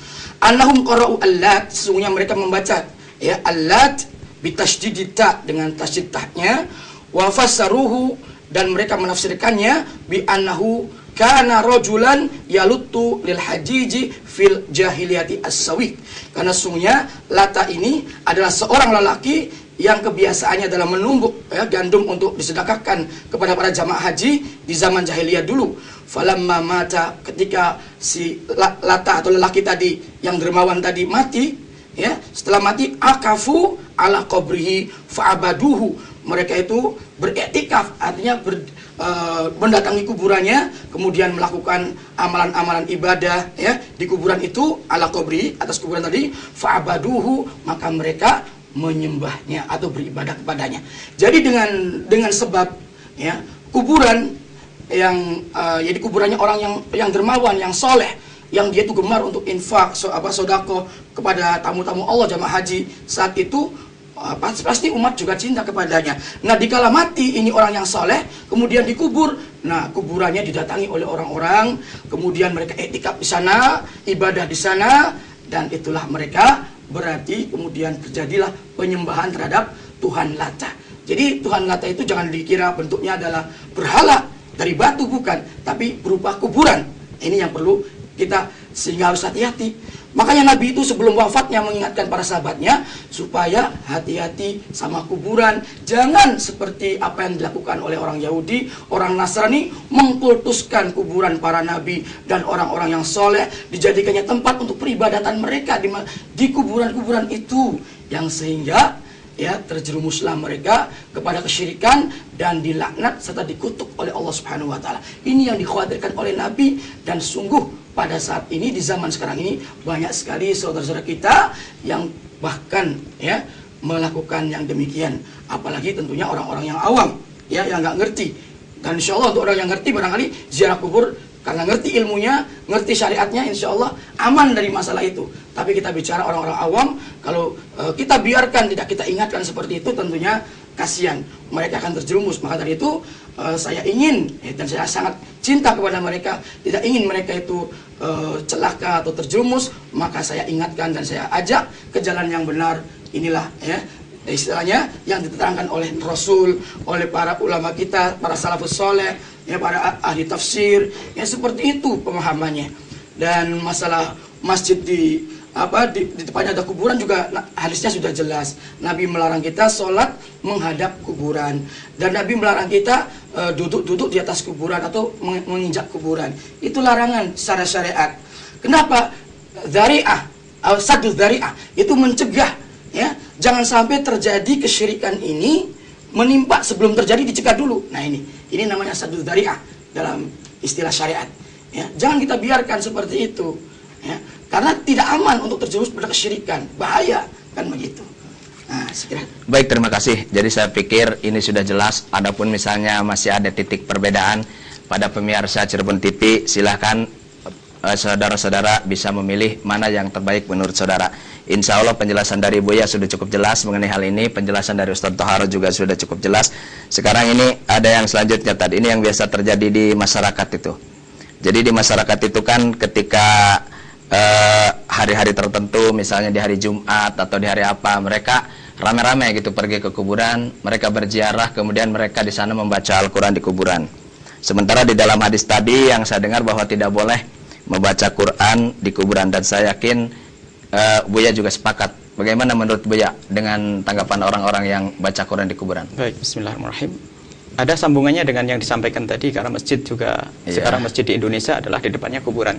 Annahum qara'u Al-Lat, sesungguhnya mereka membaca ya Al-Lat bitasydid ta, dengan tasydid tahnya, wa fassaruhu, dan mereka menafsirkannya bi annahu kana rajulan yaluttu lil hajiji fil jahiliyati as-sawiq, karena sungguhnya Lata ini adalah seorang lelaki yang kebiasaannya adalah menumbuk ya, gandum untuk disedekahkan kepada para jamaah haji di zaman jahiliyah dulu. Falamma mata, ketika si Lata atau lelaki tadi yang dermawan tadi mati ya, setelah mati akafu ala qabrihi fa'abaduhu, mereka itu beriktikaf, artinya mendatangi kuburannya, kemudian melakukan amalan-amalan ibadah ya di kuburan itu, ala qabri, atas kuburan tadi, fa'abaduhu, maka mereka menyembahnya atau beribadah kepadanya. Jadi dengan sebab ya kuburan yang jadi kuburannya orang yang dermawan, yang soleh, yang dia itu gemar untuk infak, sodako kepada tamu-tamu Allah jamaah haji saat itu, pasti umat juga cinta kepadanya. Nah, dikala mati ini orang yang soleh, kemudian dikubur, nah kuburannya didatangi oleh orang-orang, kemudian mereka iktikaf di sana, ibadah di sana, dan itulah mereka berarti kemudian terjadilah penyembahan terhadap Tuhan Lata. Jadi Tuhan Lata itu jangan dikira bentuknya adalah berhala dari batu, bukan, tapi berupa kuburan. Ini yang perlu kita sehingga harus hati-hati. Makanya Nabi itu sebelum wafatnya mengingatkan para sahabatnya supaya hati-hati sama kuburan. Jangan seperti apa yang dilakukan oleh orang Yahudi, orang Nasrani, mengkultuskan kuburan para nabi dan orang-orang yang soleh, dijadikannya tempat untuk peribadatan mereka di kuburan-kuburan itu, yang sehingga ya terjerumuslah mereka kepada kesyirikan dan dilaknat serta dikutuk oleh Allah Subhanahu wa taala. Ini yang dikhawatirkan oleh Nabi, dan sungguh pada saat ini di zaman sekarang ini banyak sekali saudara-saudara kita yang bahkan ya melakukan yang demikian, apalagi tentunya orang-orang yang awam ya yang nggak ngerti. Dan insya Allah untuk orang yang ngerti barangkali ziarah kubur karena ngerti ilmunya, ngerti syariatnya, insya Allah aman dari masalah itu. Tapi kita bicara orang-orang awam, kalau kita biarkan, tidak kita ingatkan seperti itu, tentunya kasihan, mereka akan terjerumus. Maka dari itu saya ingin dan saya sangat cinta kepada mereka, tidak ingin mereka itu celaka atau terjerumus, maka saya ingatkan dan saya ajak ke jalan yang benar. Inilah ya istilahnya yang diterangkan oleh Rasul, oleh para ulama kita, para salafus soleh, ya para ahli tafsir, ya seperti itu pemahamannya. Dan masalah masjid di depannya ada kuburan juga hadisnya sudah jelas. Nabi melarang kita sholat menghadap kuburan, dan Nabi melarang kita duduk di atas kuburan atau menginjak kuburan. Itu larangan secara syariat. Kenapa? Dzari'ah, saddu dzari'ah, itu mencegah ya, jangan sampai terjadi kesyirikan ini menimpa sebelum terjadi, dicegah dulu. Nah ini namanya saddu dzari'ah dalam istilah syariat. Ya, jangan kita biarkan seperti itu. Ya, karena tidak aman untuk terjerumus pada kesyirikan, bahaya kan begitu. Nah, sekiranya. Baik, terima kasih. Jadi saya pikir ini sudah jelas. Adapun misalnya masih ada titik perbedaan pada pemirsa Cirebon TV, silahkan saudara-saudara bisa memilih mana yang terbaik menurut saudara. Insya Allah penjelasan dari Buya sudah cukup jelas mengenai hal ini. Penjelasan dari Ustadz Toharo juga sudah cukup jelas. Sekarang ini ada yang selanjutnya tadi. Ini yang biasa terjadi di masyarakat itu. Jadi di masyarakat itu kan ketika hari-hari tertentu, misalnya di hari Jumat atau di hari apa, mereka rame-rame gitu pergi ke kuburan, mereka berziarah, kemudian mereka di sana membaca Al-Quran di kuburan. Sementara di dalam hadis tadi yang saya dengar bahwa tidak boleh membaca Quran di kuburan, dan saya yakin Buya juga sepakat. Bagaimana menurut Buya dengan tanggapan orang-orang yang baca Quran di kuburan? Baik, bismillahirrahmanirrahim. Ada sambungannya dengan yang disampaikan tadi, karena masjid juga sekarang masjid di Indonesia adalah di depannya kuburan.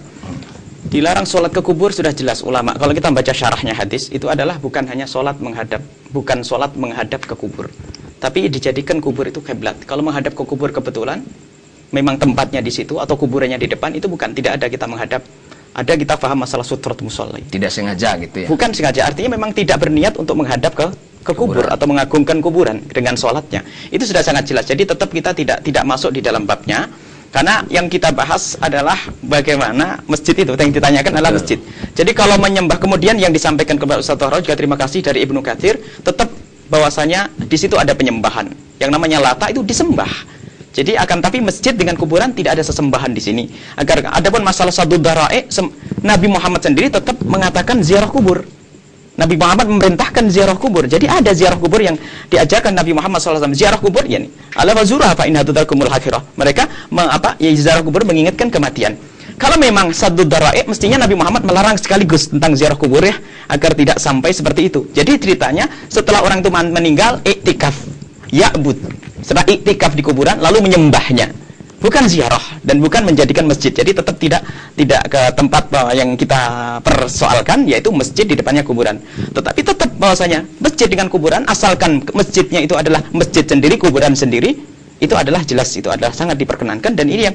Dilarang sholat ke kubur sudah jelas ulama. Kalau kita baca syarahnya hadis, itu adalah bukan hanya sholat menghadap, bukan sholat menghadap ke kubur, tapi dijadikan kubur itu kiblat. Kalau menghadap ke kubur kebetulan, memang tempatnya di situ atau kuburannya di depan, itu bukan, tidak ada kita menghadap. Ada kita paham masalah sutrat musolli. Tidak sengaja gitu ya? Bukan sengaja, artinya memang tidak berniat untuk menghadap ke kubur atau mengagungkan kuburan dengan sholatnya. Itu sudah sangat jelas. Jadi tetap kita tidak masuk di dalam babnya. Karena yang kita bahas adalah bagaimana masjid itu, yang ditanyakan adalah masjid. Jadi kalau menyembah, kemudian yang disampaikan kepada Ustaz Tohro juga terima kasih dari Ibnu Katsir, tetap bahwasanya di situ ada penyembahan. Yang namanya Lata itu disembah. Jadi tapi masjid dengan kuburan tidak ada sesembahan di sini. Agar adapun masalah Saddud Dzara'i, Nabi Muhammad sendiri tetap mengatakan ziarah kubur. Nabi Muhammad memerintahkan ziarah kubur. Jadi ada ziarah kubur yang diajarkan Nabi Muhammad SAW. Ziarah kubur yani ala wazura fa inna tudakumul akhirah. Mereka ziarah kubur mengingatkan kematian. Kalau memang Saddud Dzara'i, mestinya Nabi Muhammad melarang sekaligus tentang ziarah kubur ya, agar tidak sampai seperti itu. Jadi ceritanya setelah orang itu meninggal, iktikaf, ya'bud. Setelah iktikaf di kuburan lalu menyembahnya. Bukan ziarah dan bukan menjadikan masjid. Jadi tetap tidak ke tempat yang kita persoalkan, yaitu masjid di depannya kuburan. Tetapi tetap bahwasanya masjid dengan kuburan, asalkan masjidnya itu adalah masjid sendiri, kuburan sendiri, itu adalah jelas, itu adalah sangat diperkenankan. Dan ini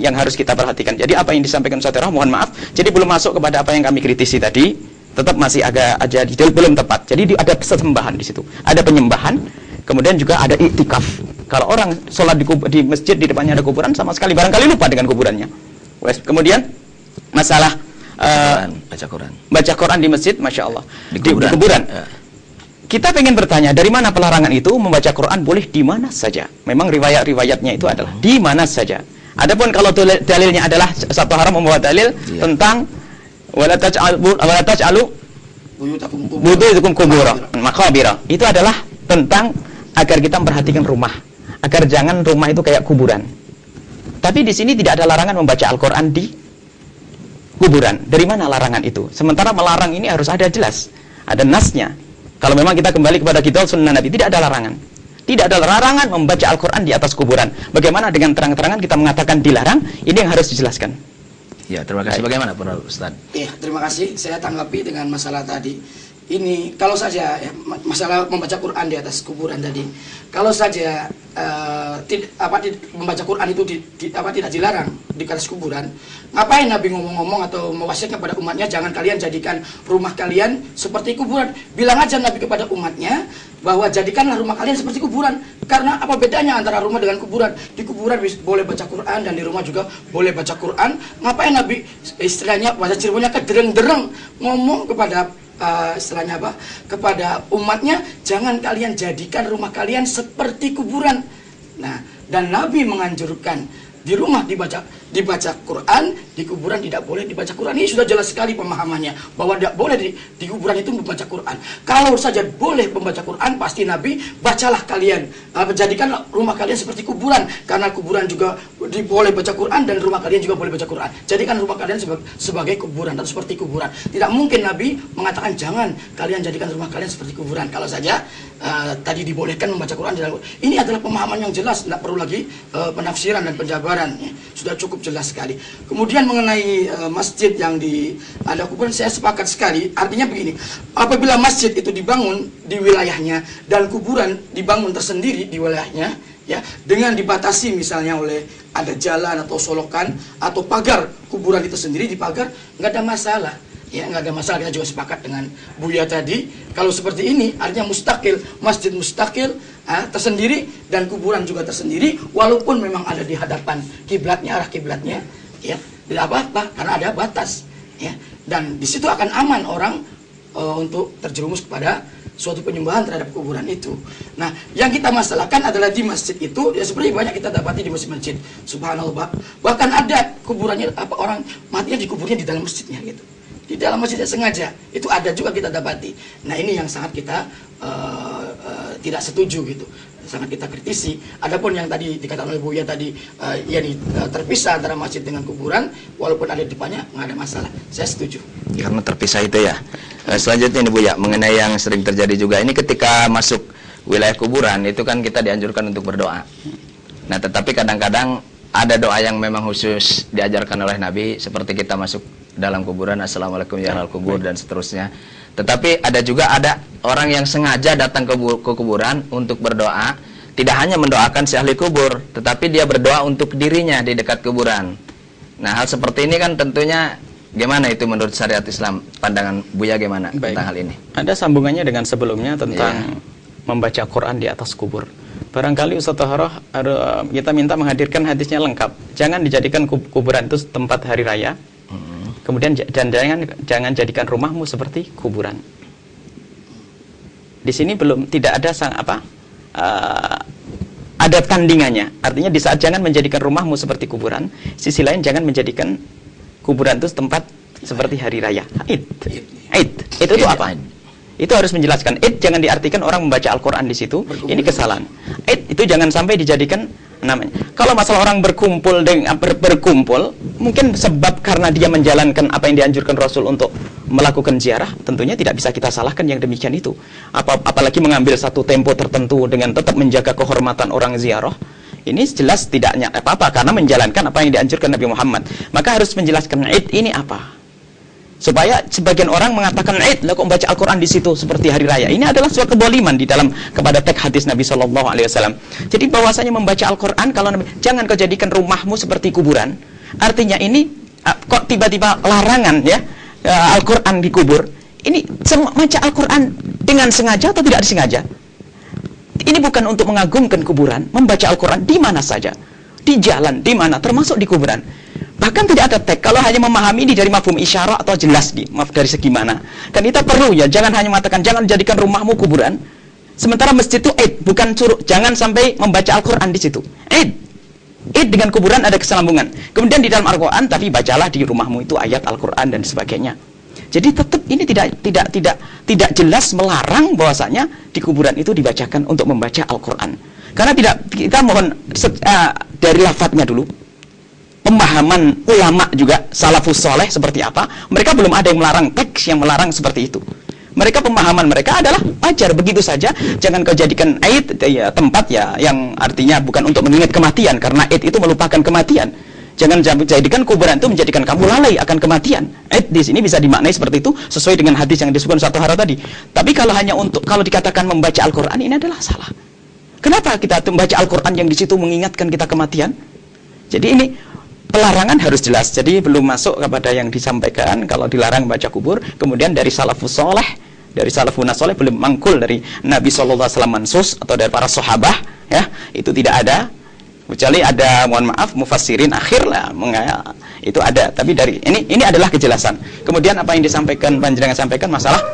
yang harus kita perhatikan. Jadi apa yang disampaikan Ustaz Tohro, mohon maaf, jadi belum masuk kepada apa yang kami kritisi tadi, tetap masih agak aja belum tepat. Jadi ada sesembahan di situ, ada penyembahan, kemudian juga ada iktikaf. Kalau orang sholat di masjid di depannya ada kuburan, sama sekali barangkali lupa dengan kuburannya. Kemudian masalah baca Quran di masjid, masya Allah, di kuburan. Kita ingin bertanya, dari mana pelarangan itu? Membaca Quran boleh di mana saja. Memang riwayat-riwayatnya itu adalah di mana saja. Adapun kalau dalilnya adalah satu haram membawa dalil tentang wala taj'alu buyutakum qubura maqabira. Itu adalah tentang agar kita memperhatikan rumah, agar jangan rumah itu kayak kuburan. Tapi di sini tidak ada larangan membaca Al-Quran di kuburan. Dari mana larangan itu? Sementara melarang ini harus ada jelas, ada nasnya. Kalau memang kita kembali kepada kitab sunnah Nabi, tidak ada larangan. Tidak ada larangan membaca Al-Quran di atas kuburan. Bagaimana dengan terang-terangan kita mengatakan dilarang? Ini yang harus dijelaskan. Ya, terima kasih. Bagaimana Pak Ustaz? Iya, terima kasih. Saya tanggapi dengan masalah tadi. Ini kalau saja ya, masalah membaca Quran di atas kuburan tadi, kalau saja membaca Quran itu tidak dilarang di atas kuburan, ngapain Nabi ngomong-ngomong atau mewasiatkan kepada umatnya jangan kalian jadikan rumah kalian seperti kuburan? Bilang aja Nabi kepada umatnya bahwa jadikanlah rumah kalian seperti kuburan. Karena apa bedanya antara rumah dengan kuburan? Di kuburan boleh baca Quran dan di rumah juga boleh baca Quran. Ngapain Nabi istilahnya bahasa Cirebonnya kedereng-dereng ngomong kepada istilahnya kepada umatnya, jangan kalian jadikan rumah kalian seperti kuburan. Nah, dan Nabi menganjurkan di rumah dibaca Quran, di kuburan tidak boleh dibaca Quran. Ini sudah jelas sekali pemahamannya bahwa tidak boleh di kuburan itu membaca Quran. Kalau saja boleh membaca Quran, pasti Nabi bacalah kalian, jadikanlah rumah kalian seperti kuburan, karena kuburan juga boleh baca Quran dan rumah kalian juga boleh baca Quran. Jadikan rumah kalian sebagai kuburan atau seperti kuburan. Tidak mungkin Nabi mengatakan jangan kalian jadikan rumah kalian seperti kuburan. Kalau saja tadi dibolehkan membaca Quran, ini adalah pemahaman yang jelas, tidak perlu lagi penafsiran dan penjabaran. Sudah cukup jelas sekali. Kemudian mengenai masjid yang ada kuburan, saya sepakat sekali. Artinya begini, apabila masjid itu dibangun di wilayahnya dan kuburan dibangun tersendiri di wilayahnya, ya, dengan dibatasi misalnya oleh ada jalan atau solokan atau pagar kuburan itu sendiri dipagar, nggak ada masalah. Ya, nggak ada masalah. Kita juga sepakat dengan Buya tadi. Kalau seperti ini artinya mustakil, masjid mustakil, tersendiri, dan kuburan juga tersendiri, walaupun memang ada di hadapan kiblatnya, arah kiblatnya, ya, tidak apa-apa karena ada batas, ya, dan di situ akan aman orang untuk terjerumus kepada suatu penyembahan terhadap kuburan itu. Nah, yang kita masalahkan adalah di masjid itu, ya seperti banyak kita dapati di masjid-masjid, subhanallah, bahkan ada kuburannya, orang matinya dikuburnya di dalam masjidnya gitu. Di dalam masjidnya sengaja, itu ada juga kita dapati. Nah, ini yang sangat kita tidak setuju gitu, sangat kita kritisi. Adapun yang tadi dikatakan oleh Buya tadi, terpisah antara masjid dengan kuburan, walaupun ada di depannya, nggak ada masalah. Saya setuju. Karena terpisah itu ya. Selanjutnya ini Buya, mengenai yang sering terjadi juga, ini ketika masuk wilayah kuburan itu kan kita dianjurkan untuk berdoa. Nah, tetapi kadang-kadang ada doa yang memang khusus diajarkan oleh Nabi, seperti kita masuk dalam kuburan, assalamualaikum ya ahlal kubur dan seterusnya. Tetapi ada juga orang yang sengaja datang ke kuburan untuk berdoa, tidak hanya mendoakan si ahli kubur, tetapi dia berdoa untuk dirinya di dekat kuburan. Nah, hal seperti ini kan tentunya gimana itu menurut syariat Islam? Pandangan Buya gimana tentang hal ini? Ada sambungannya dengan sebelumnya tentang membaca Quran di atas kubur. Barangkali Ustaz Taharah kita minta menghadirkan hadisnya lengkap. Jangan dijadikan kuburan itu tempat hari raya. Kemudian jangan jadikan rumahmu seperti kuburan. Di sini tidak ada ada tandingannya. Artinya di saat jangan menjadikan rumahmu seperti kuburan, sisi lain jangan menjadikan kuburan itu tempat seperti hari raya. Id. Itu apa? Itu harus menjelaskan. Id jangan diartikan orang membaca Al-Quran di situ. Ini kesalahan. Id itu jangan sampai dijadikan namanya. Kalau masalah orang berkumpul mungkin sebab karena dia menjalankan apa yang dianjurkan Rasul untuk melakukan ziarah, tentunya tidak bisa kita salahkan yang demikian itu. Apalagi mengambil satu tempo tertentu dengan tetap menjaga kehormatan orang ziarah. Ini jelas tidaknya apa-apa karena menjalankan apa yang dianjurkan Nabi Muhammad. Maka harus menjelaskan Id ini apa. Supaya sebagian orang mengatakan Id, lah kok membaca Al-Quran di situ seperti hari raya. Ini adalah suatu keboliman di dalam kepada teks hadis Nabi Shallallahu Alaihi Wasallam. Jadi bahwasanya membaca Al-Quran kalau jangan kau jadikan rumahmu seperti kuburan. Artinya ini kok tiba-tiba larangan ya Al-Quran di kubur. Ini membaca Al-Quran dengan sengaja atau tidak disengaja? Ini bukan untuk mengagungkan kuburan. Membaca Al-Quran di mana saja, di jalan, di mana, termasuk di kuburan. Bahkan tidak ada teks. Kalau hanya memahami ini dari mafhum isyarat atau jelas dari segi mana. Dan kita perlu ya, jangan hanya mengatakan jangan jadikan rumahmu kuburan. Sementara masjid itu Id, bukan suruh. Jangan sampai membaca Al-Quran di situ. Id dengan kuburan ada keselambungan. Kemudian di dalam Al-Quran, tapi bacalah di rumahmu itu ayat Al-Quran dan sebagainya. Jadi tetap ini tidak jelas melarang bahwasanya di kuburan itu dibacakan untuk membaca Al-Quran. Karena kita mohon dari lafadznya dulu. Pemahaman ulama juga salafus soleh seperti apa, mereka belum ada yang melarang, teks yang melarang seperti itu. Mereka pemahaman mereka adalah wajar begitu saja. Jangan kau jadikan Id tempat yang artinya bukan untuk mengingat kematian, karena Id itu melupakan kematian. Jangan jadikan kuburan itu menjadikan kamu lalai akan kematian. Id di sini bisa dimaknai seperti itu sesuai dengan hadis yang disebutkan Ustaz Taharah tadi. Tapi kalau dikatakan membaca Al-Quran, ini adalah salah. Kenapa kita membaca Al-Quran yang di situ mengingatkan kita kematian? Jadi ini pelarangan harus jelas. Jadi belum masuk kepada yang disampaikan kalau dilarang baca kubur. Kemudian dari salafus soleh, dari salafun soleh belum mangkul dari Nabi SAW mansus atau dari para sahabah ya, itu tidak ada. Kecuali ada, mohon maaf, mufassirin akhir lah itu ada. Tapi dari ini adalah kejelasan. Kemudian apa yang disampaikan panjenengan sampaikan masalah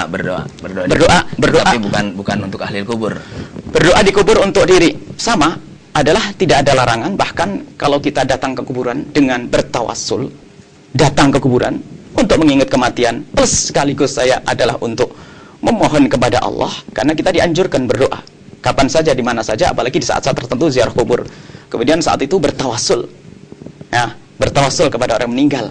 berdoa. Tapi bukan untuk ahli kubur. Berdoa di kubur untuk diri sama adalah tidak ada larangan. Bahkan kalau kita datang ke kuburan dengan bertawassul, datang ke kuburan untuk mengingat kematian, plus sekaligus saya adalah untuk memohon kepada Allah, karena kita dianjurkan berdoa kapan saja, di mana saja, apalagi di saat-saat tertentu ziarah kubur. Kemudian saat itu bertawassul ya, bertawassul kepada orang meninggal.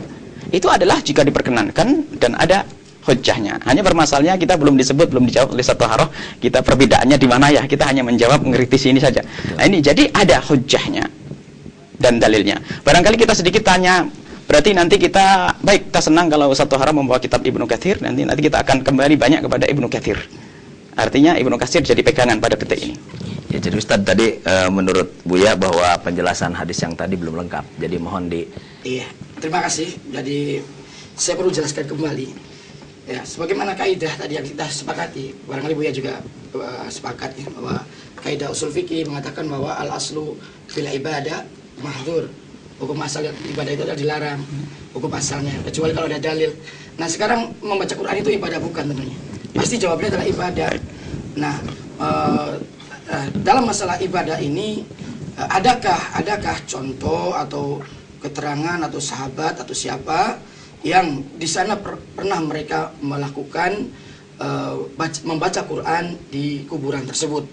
Itu adalah jika diperkenankan dan ada hujjahnya. Hanya bermasalahnya kita belum dijawab oleh Ustaz Taharah. Kita perbedaannya di mana ya? Kita hanya menjawab mengkritisi ini saja. Nah, ini jadi ada hujjahnya dan dalilnya. Barangkali kita sedikit tanya. Berarti nanti kita senang kalau Ustaz Taharah membawa kitab Ibnu Katsir. Nanti kita akan kembali banyak kepada Ibnu Katsir. Artinya Ibnu Katsir jadi pegangan pada detik ini. Ya, jadi Ustaz tadi menurut Buya bahwa penjelasan hadis yang tadi belum lengkap. Jadi mohon Iya, terima kasih. Jadi saya perlu jelaskan kembali. Ya, sebagaimana kaidah tadi yang kita sepakati, barangkali Buya juga sepakat ya, bahwa kaidah usul fikih mengatakan bahwa al-aslu fil ibadah mahdzur. Hukum asal ibadah itu adalah dilarang, hukum asalnya, kecuali kalau ada dalil. Nah, sekarang membaca Quran itu ibadah bukan tentunya. Pasti jawabnya adalah ibadah. Nah, dalam masalah ibadah ini adakah contoh atau keterangan atau sahabat atau siapa yang di sana pernah mereka melakukan membaca Quran di kuburan tersebut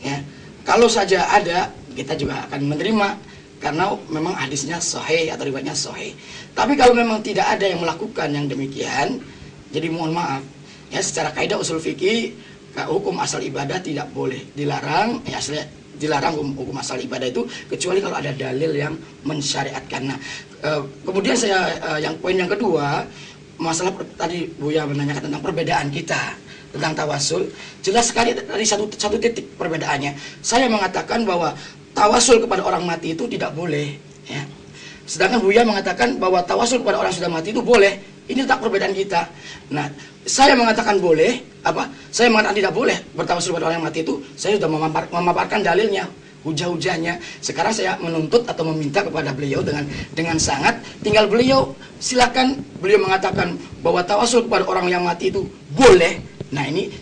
ya. Kalau saja ada, kita juga akan menerima karena memang hadisnya sahih atau riwayatnya sahih. Tapi kalau memang tidak ada yang melakukan yang demikian, jadi mohon maaf ya, secara kaidah usul fikih hukum asal ibadah tidak boleh dilarang, ya aslinya dilarang hukum asal ibadah itu kecuali kalau ada dalil yang mensyariatkan. Nah, kemudian saya yang poin yang kedua, masalah tadi Buya menanyakan tentang perbedaan kita tentang tawasul. Jelas sekali dari satu titik perbedaannya. Saya mengatakan bahwa tawasul kepada orang mati itu tidak boleh, ya. Sedangkan Buya mengatakan bahwa tawasul kepada orang sudah mati itu boleh. Ini tak perbedaan kita. Nah, saya mengatakan boleh, saya mengatakan tidak boleh bertawasul kepada orang yang mati itu. Saya sudah memaparkan dalilnya, hujah-hujahnya. Sekarang saya menuntut atau meminta kepada beliau dengan sangat, tinggal beliau silakan. Beliau mengatakan bahwa tawasul kepada orang yang mati itu boleh. Nah, ini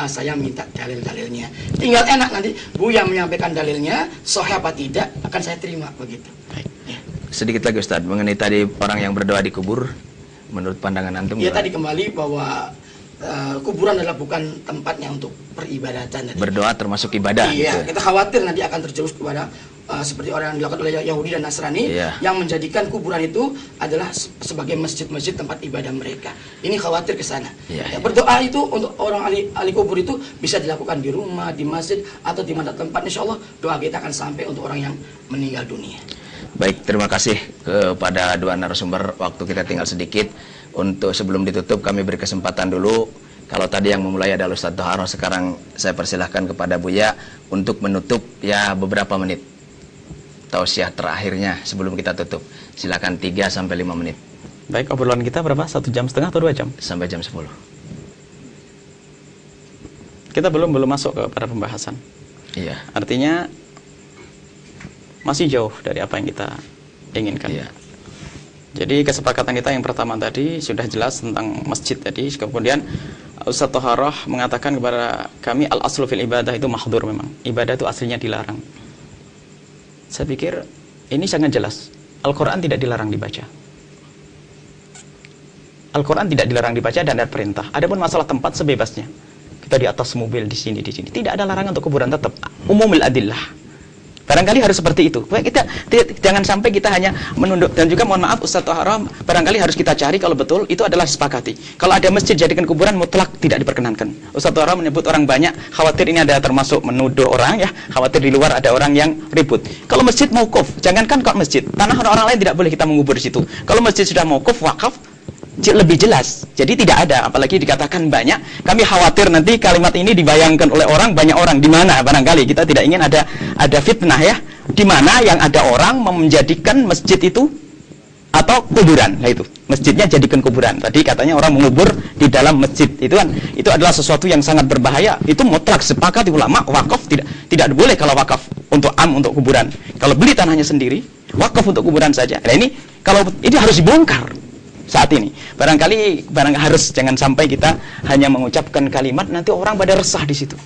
saya minta dalil-dalilnya. Tinggal enak nanti Buya menyampaikan dalilnya, sahih apa tidak akan saya terima begitu. Ya. Sedikit lagi Ustaz, mengenai tadi orang yang berdoa di kubur, menurut pandangan antum? Ya tadi kembali bahwa kuburan adalah bukan tempatnya untuk peribadatan. Berdoa termasuk ibadah. Iya, gitu. kita khawatir nanti akan terjerumus kepada seperti orang yang dilakukan oleh Yahudi dan Nasrani, yang menjadikan kuburan itu adalah sebagai masjid-masjid tempat ibadah mereka. Ini khawatir ke sana. Berdoa itu untuk orang ahli kubur itu bisa dilakukan di rumah, di masjid, atau di mana tempat. Insya Allah doa kita akan sampai untuk orang yang meninggal dunia. Baik, terima kasih kepada dua narasumber. Waktu kita tinggal sedikit. Untuk sebelum ditutup kami beri kesempatan dulu. Kalau tadi yang memulai adalah Ustaz Toharoh, sekarang saya persilahkan kepada Buya untuk menutup ya beberapa menit tausiah terakhirnya sebelum kita tutup. Silakan 3 sampai 5 menit. Baik, obrolan kita berapa? 1 jam setengah atau 2 jam? Sampai jam 10. Kita belum masuk kepada pembahasan. Iya. Artinya masih jauh dari apa yang kita inginkan. Iya. Jadi kesepakatan kita yang pertama tadi sudah jelas tentang masjid tadi. Kemudian Ustaz Toharoh mengatakan kepada kami al-aslu fil ibadah itu mahdzur memang. Ibadah itu aslinya dilarang. Saya pikir ini sangat jelas. Al-Quran tidak dilarang dibaca. Al-Quran tidak dilarang dibaca dan ada perintah. Adapun masalah tempat sebebasnya. Kita di atas mobil, di sini. Tidak ada larangan untuk kuburan tetap. Umumil adillah. Barangkali harus seperti itu. Kita jangan sampai kita hanya menunduk. Dan juga mohon maaf Ustaz Toharoh, barangkali harus kita cari kalau betul itu adalah disepakati. Kalau ada masjid jadikan kuburan mutlak tidak diperkenankan. Ustaz Toharoh menyebut orang banyak, khawatir ini ada termasuk menuduh orang ya, khawatir di luar ada orang yang ribut. Kalau masjid mauquf, jangankan kok masjid, tanah orang lain tidak boleh kita mengubur di situ. Kalau masjid sudah mauquf, wakaf, lebih jelas. Jadi tidak ada, apalagi dikatakan banyak. Kami khawatir nanti kalimat ini dibayangkan oleh orang, banyak orang. Di mana barangkali kita tidak ingin ada fitnah ya. Di mana yang ada orang menjadikan masjid itu atau kuburan. Nah itu, masjidnya jadikan kuburan. Tadi katanya orang mengubur di dalam masjid. Itu adalah sesuatu yang sangat berbahaya. Itu mutlak sepakat ulama, wakaf tidak boleh kalau wakaf untuk untuk kuburan. Kalau beli tanahnya sendiri, wakaf untuk kuburan saja. Nah ini harus dibongkar. Saat ini barangkali harus jangan sampai kita hanya mengucapkan kalimat nanti orang pada resah di situ.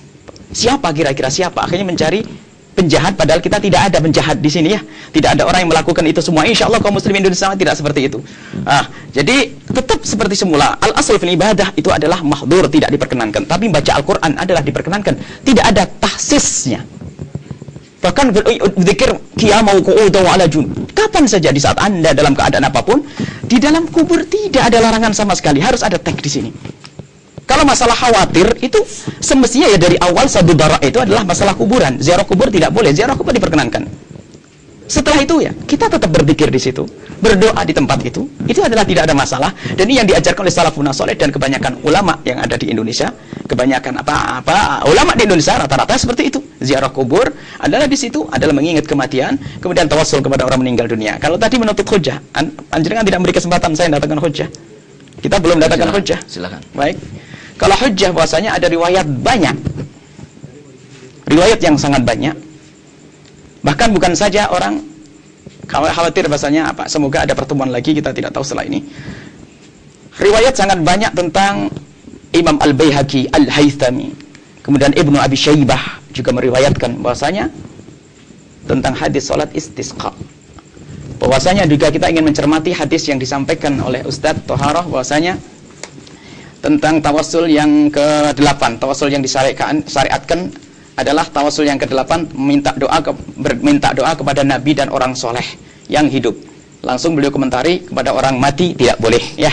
Siapa kira-kira siapa akhirnya mencari penjahat padahal kita tidak ada penjahat di sini ya. Tidak ada orang yang melakukan itu semua. Insyaallah kaum muslimin Indonesia tidak seperti itu. Jadi tetap seperti semula. Al-asl fil ibadah itu adalah mahdzur, tidak diperkenankan. Tapi baca Al-Qur'an adalah diperkenankan. Tidak ada tahsisnya. Bahkan berzikir qiyamau qu'udan wa ala jun. Kapan saja di saat Anda dalam keadaan apapun, di dalam kubur tidak ada larangan sama sekali, harus ada tag di sini. Kalau masalah khawatir itu semestinya ya dari awal sadu darah itu adalah masalah kuburan. Ziarah kubur tidak boleh, ziarah kubur diperkenankan. Setelah itu ya, kita tetap berzikir di situ, berdoa di tempat itu adalah tidak ada masalah. Dan ini yang diajarkan oleh salafun saleh dan kebanyakan ulama yang ada di Indonesia. Kebanyakan ulama di Indonesia rata-rata seperti itu. Ziarah kubur adalah di situ adalah mengingat kematian, kemudian tawassul kepada orang meninggal dunia. Kalau tadi menuntut hujjah, anjirkan tidak memberi kesempatan saya datangkan hujjah. Kita belum datangkan hujjah. Silakan. Baik. Kalau hujjah bahwasanya ada riwayat banyak. Riwayat yang sangat banyak. Bahkan bukan saja orang khawatir bahasanya semoga ada pertemuan lagi, kita tidak tahu setelah ini. Riwayat sangat banyak tentang Imam Al-Baihaqi, Al-Haythami, kemudian Ibnu Abi Syaibah juga meriwayatkan bahwasanya tentang hadis salat istisqa. Bahwasanya juga kita ingin mencermati hadis yang disampaikan oleh Ustadz Toharoh bahwasanya tentang tawassul yang ke-8, tawassul yang disyariatkan adalah tawasul yang ke-8, minta doa kepada nabi dan orang soleh yang hidup. Langsung beliau komentari kepada orang mati tidak boleh ya.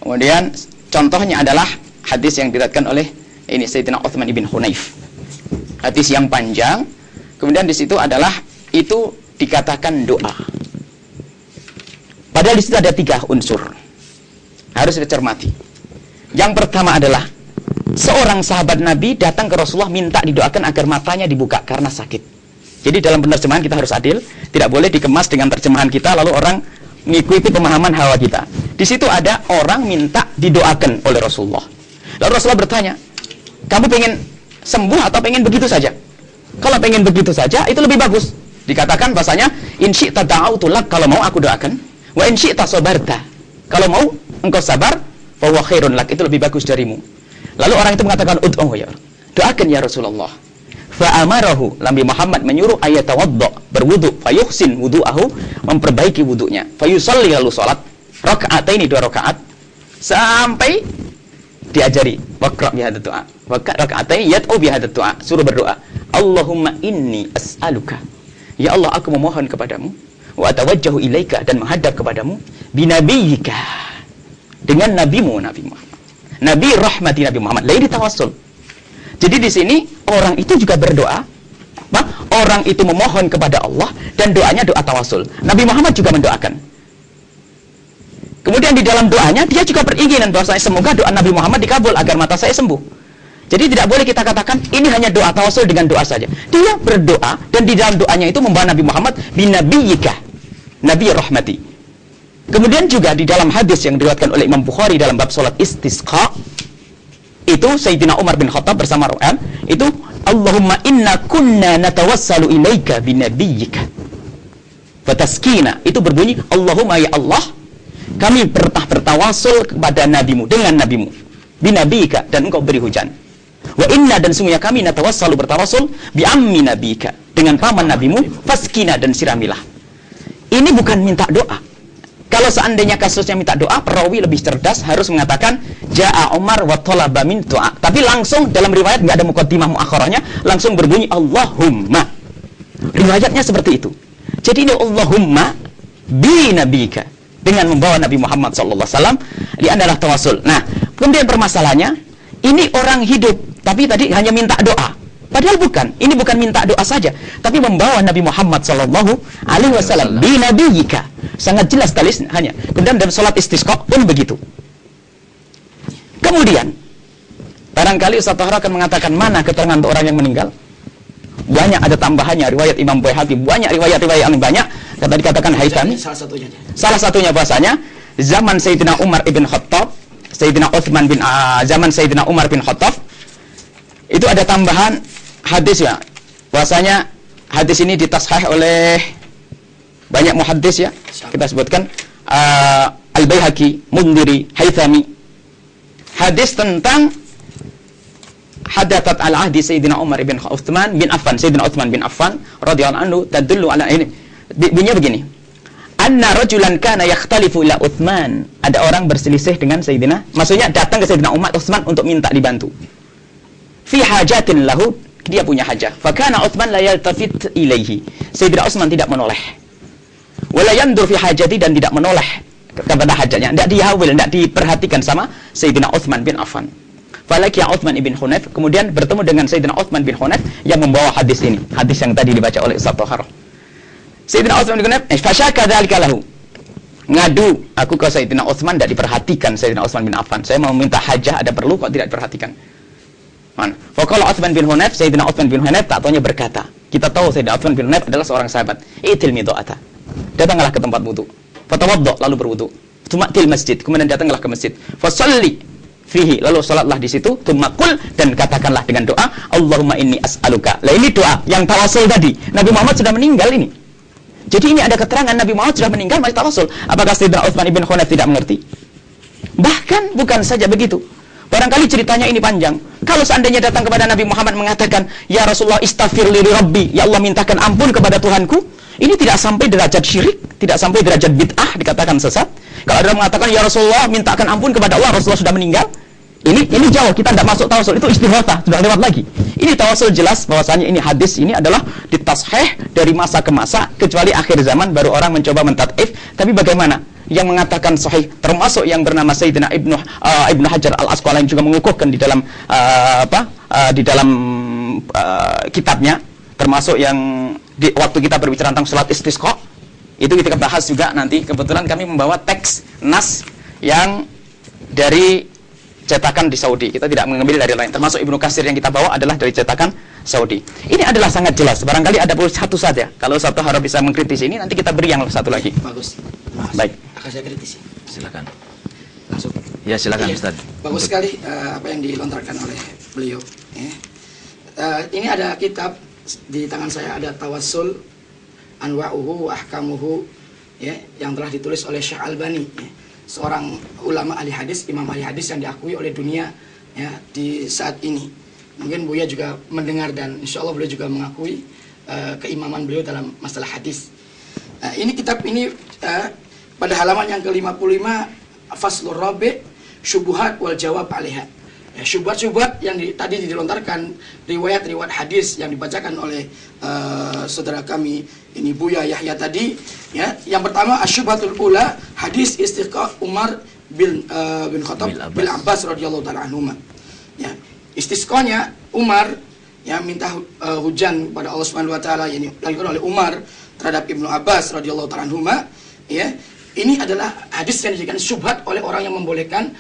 Kemudian contohnya adalah hadis yang diriwayatkan oleh ini Sayyidina Uthman ibn Hunayf. Hadis yang panjang. Kemudian di situ adalah itu dikatakan doa. Padahal di situ ada 3 unsur. Harus dicermati. Yang pertama adalah seorang sahabat Nabi datang ke Rasulullah minta didoakan agar matanya dibuka karena sakit. Jadi dalam penerjemahan kita harus adil, tidak boleh dikemas dengan terjemahan kita lalu orang mengikuti pemahaman hawa kita. Di situ ada orang minta didoakan oleh Rasulullah. Lalu Rasulullah bertanya, kamu pengen sembuh atau pengen begitu saja? Kalau pengen begitu saja itu lebih bagus. Dikatakan bahasanya in syi'ta da'autu lak, kalau mau aku doakan, wa in syi'ta sabarta, kalau mau engkau sabar, fa huwa khairun lak, itu lebih bagus darimu. Lalu orang itu mengatakan ud'u ya, doakan ya Rasulullah. Fa'amarahu, Nabi Muhammad menyuruh ayat tawaddu, berwudu, fayuhsin wudu'ahu, memperbaiki wudunya, fayusalli, lalu salat raka'ataini, 2 rakaat, sampai diajari waqra' bihadza du'a, raka'ataini yad'u bihadza du'a, suruh berdoa, Allahumma inni as'aluka, ya Allah aku memohon kepadamu, wa atawajjahu ilaika, dan menghadap kepadamu, binabiyyika, dengan nabimu, Nabi Muhammad, Nabi rahmati Nabi Muhammad. Lain ditawassul. Jadi di sini orang itu juga berdoa, orang itu memohon kepada Allah dan doanya doa tawasul. Nabi Muhammad juga mendoakan. Kemudian di dalam doanya dia juga beringinan bahwa semoga doa Nabi Muhammad dikabul agar mata saya sembuh. Jadi tidak boleh kita katakan ini hanya doa tawasul dengan doa saja. Dia berdoa dan di dalam doanya itu membawa Nabi Muhammad binabiyyika, Nabi rahmati. Kemudian juga di dalam hadis yang diriwayatkan oleh Imam Bukhari dalam bab salat istisqa, itu Sayyidina Umar bin Khattab bersama Ru'an itu Allahumma inna kunna natawassalu ilaika binabiyyika fataskina, itu berbunyi Allahumma ya Allah kami bertawasul kepada nabimu, dengan nabimu, binabiyika, dan engkau beri hujan. Wa inna, dan sungguhnya kami natawassalu, bertawasul bi ammi nabika, dengan paman nabimu, faskina, dan siramilah. Ini bukan minta doa. Kalau seandainya kasusnya minta doa, perawi lebih cerdas harus mengatakan Ja'a Umar wa talaba min doa. Tapi langsung dalam riwayat nggak ada muqaddimah muakharahnya, langsung berbunyi Allahumma. Riwayatnya seperti itu. Jadi ini Allahumma bi nabika, dengan membawa Nabi Muhammad SAW, dia adalah tawasul. Nah, kemudian permasalahannya, ini orang hidup, tapi tadi hanya minta doa. Padahal bukan, ini bukan minta doa saja, tapi membawa Nabi Muhammad SAW bi nabiyika. Sangat jelas talis hanya. Kemudian dalam salat istisqa pun begitu. Kemudian, barangkali Ustaz Tahra akan mengatakan mana keterangan untuk orang yang meninggal? Banyak, ada tambahannya, riwayat Imam Baihaqi, banyak riwayat-riwayat yang banyak. Kata dikatakan Haythami, salah satunya bahasanya zaman Sayyidina Umar ibn Khattab, Sayyidina Uthman bin zaman Sayyidina Umar bin Khattab, itu ada tambahan hadis ya. Bahasanya hadis ini ditashih oleh banyak muhaddis ya. Kita sebutkan Al-Baihaqi, Mundiri, Haythami. Hadis tentang hadatsat al-ahdi Sayyidina Umar bin Uthman bin Affan, Sayyidina Uthman bin Affan radhiyallahu anhu, tadullu ala ini. Bunyinya begini. Anna rajulan kana yakhtalifu ila Uthman. Ada orang berselisih dengan Sayyidina, maksudnya datang ke Sayyidina Umar Uthman untuk minta dibantu. Fi hajatin lahu, dia punya hajah. Fa kana Uthman la yaltafit ilaihi. Sayyidina Uthman tidak menoleh. Wala yandur fi hajati, dan tidak menoleh kepada hajatnya. Tidak dihawil, tidak diperhatikan sama Sayyidina Uthman bin Affan. Falaki Uthman ibn Hunayf, kemudian bertemu dengan Sayyidina Uthman bin Hunayf yang membawa hadis ini. Hadis yang tadi dibaca oleh Ustaz Tahar. Sayyidina Uthman bin Hunayf, fasyaka dzalika lahu. Ngadu aku ke Sayyidina Uthman, tidak diperhatikan Sayyidina Uthman bin Affan. Saya mau minta hajah, ada perlu kok tidak diperhatikan. Faqala Uthman bin Hunayf, Sayyidina Uthman bin Hunayf tak taunya berkata, kita tahu Sayyidina Uthman bin Hunayf adalah seorang sahabat. Itil mido'ata. Datanglah ke tempat wudu. Fatawaddo, lalu berwudu. Tumatil masjid, kemudian datanglah ke masjid. Fasalli fihi, lalu salatlah di situ. Tumakul, dan katakanlah dengan doa, Allahumma inni as'aluka. Lah ini doa yang tawasul tadi. Nabi Muhammad sudah meninggal ini. Jadi ini ada keterangan Nabi Muhammad sudah meninggal masih tawasul. Apakah Sayyidina Uthman ibn Hunayf tidak mengerti? Bahkan bukan saja begitu. Barangkali ceritanya ini panjang. Kalau seandainya datang kepada Nabi Muhammad mengatakan, Ya Rasulullah istaghfir li Rabbi, ya Allah mintakan ampun kepada Tuhanku, ini tidak sampai derajat syirik, tidak sampai derajat bid'ah dikatakan sesat. Kalau ada mengatakan, Ya Rasulullah mintakan ampun kepada Allah, Rasulullah sudah meninggal, ini jauh, kita tidak masuk tawasul, itu istighatsah, sudah lewat lagi. Ini tawasul jelas bahwasanya ini hadis ini adalah ditashih dari masa ke masa, kecuali akhir zaman baru orang mencoba mentad'if. Tapi bagaimana? yang mengatakan sahih, termasuk yang bernama Sayyidina Ibnu Hajar Al-Asqalani juga mengukuhkan di dalam kitabnya, termasuk yang waktu kita berbicara tentang salat istisqa itu kita bahas juga nanti. Kebetulan kami membawa teks nas yang dari cetakan di Saudi, kita tidak mengambil dari lain, termasuk Ibnu Katsir yang kita bawa adalah dari cetakan Saudi. Ini adalah sangat jelas. Barangkali ada satu saja, kalau satu harap bisa mengkritisi ini, nanti kita beri yang satu lagi. Bagus. Baik. Akan saya kritisi. Silakan. Langsung. Ya, silakan Iya, Ustaz. bagus sekali apa yang dilontarkan oleh beliau. Ya. Ini ada kitab di tangan saya, ada Tawassul Anwa'uhu wa Ahkamuhu, ya, yang telah ditulis oleh Syekh Albani, ya, seorang ulama ahli hadis, imam ahli hadis yang diakui oleh dunia, ya, di saat ini. Mungkin Buya juga mendengar dan insya Allah beliau juga mengakui keimaman beliau dalam masalah hadis. Ini kitab ini pada halaman yang ke-55, Faslur Rabi' Syubuhat wal Jawab 'alaiha. Ya, syubhat-syubhat yang tadi dilontarkan, riwayat-riwayat hadis yang dibacakan oleh saudara kami ini Buya Yahya tadi, ya. Yang pertama asyubhatul ula, hadis istisqa Umar bin Khattab bin Abbas radhiyallahu taala anhuma. Ya, istisqanya Umar, ya, minta hujan pada Allah Subhanahu wa taala, yang dilakukan oleh Umar terhadap Ibnu Abbas radhiyallahu taala anhuma, ya. Ini adalah hadis yang dijadikan syubhat oleh orang yang membolehkan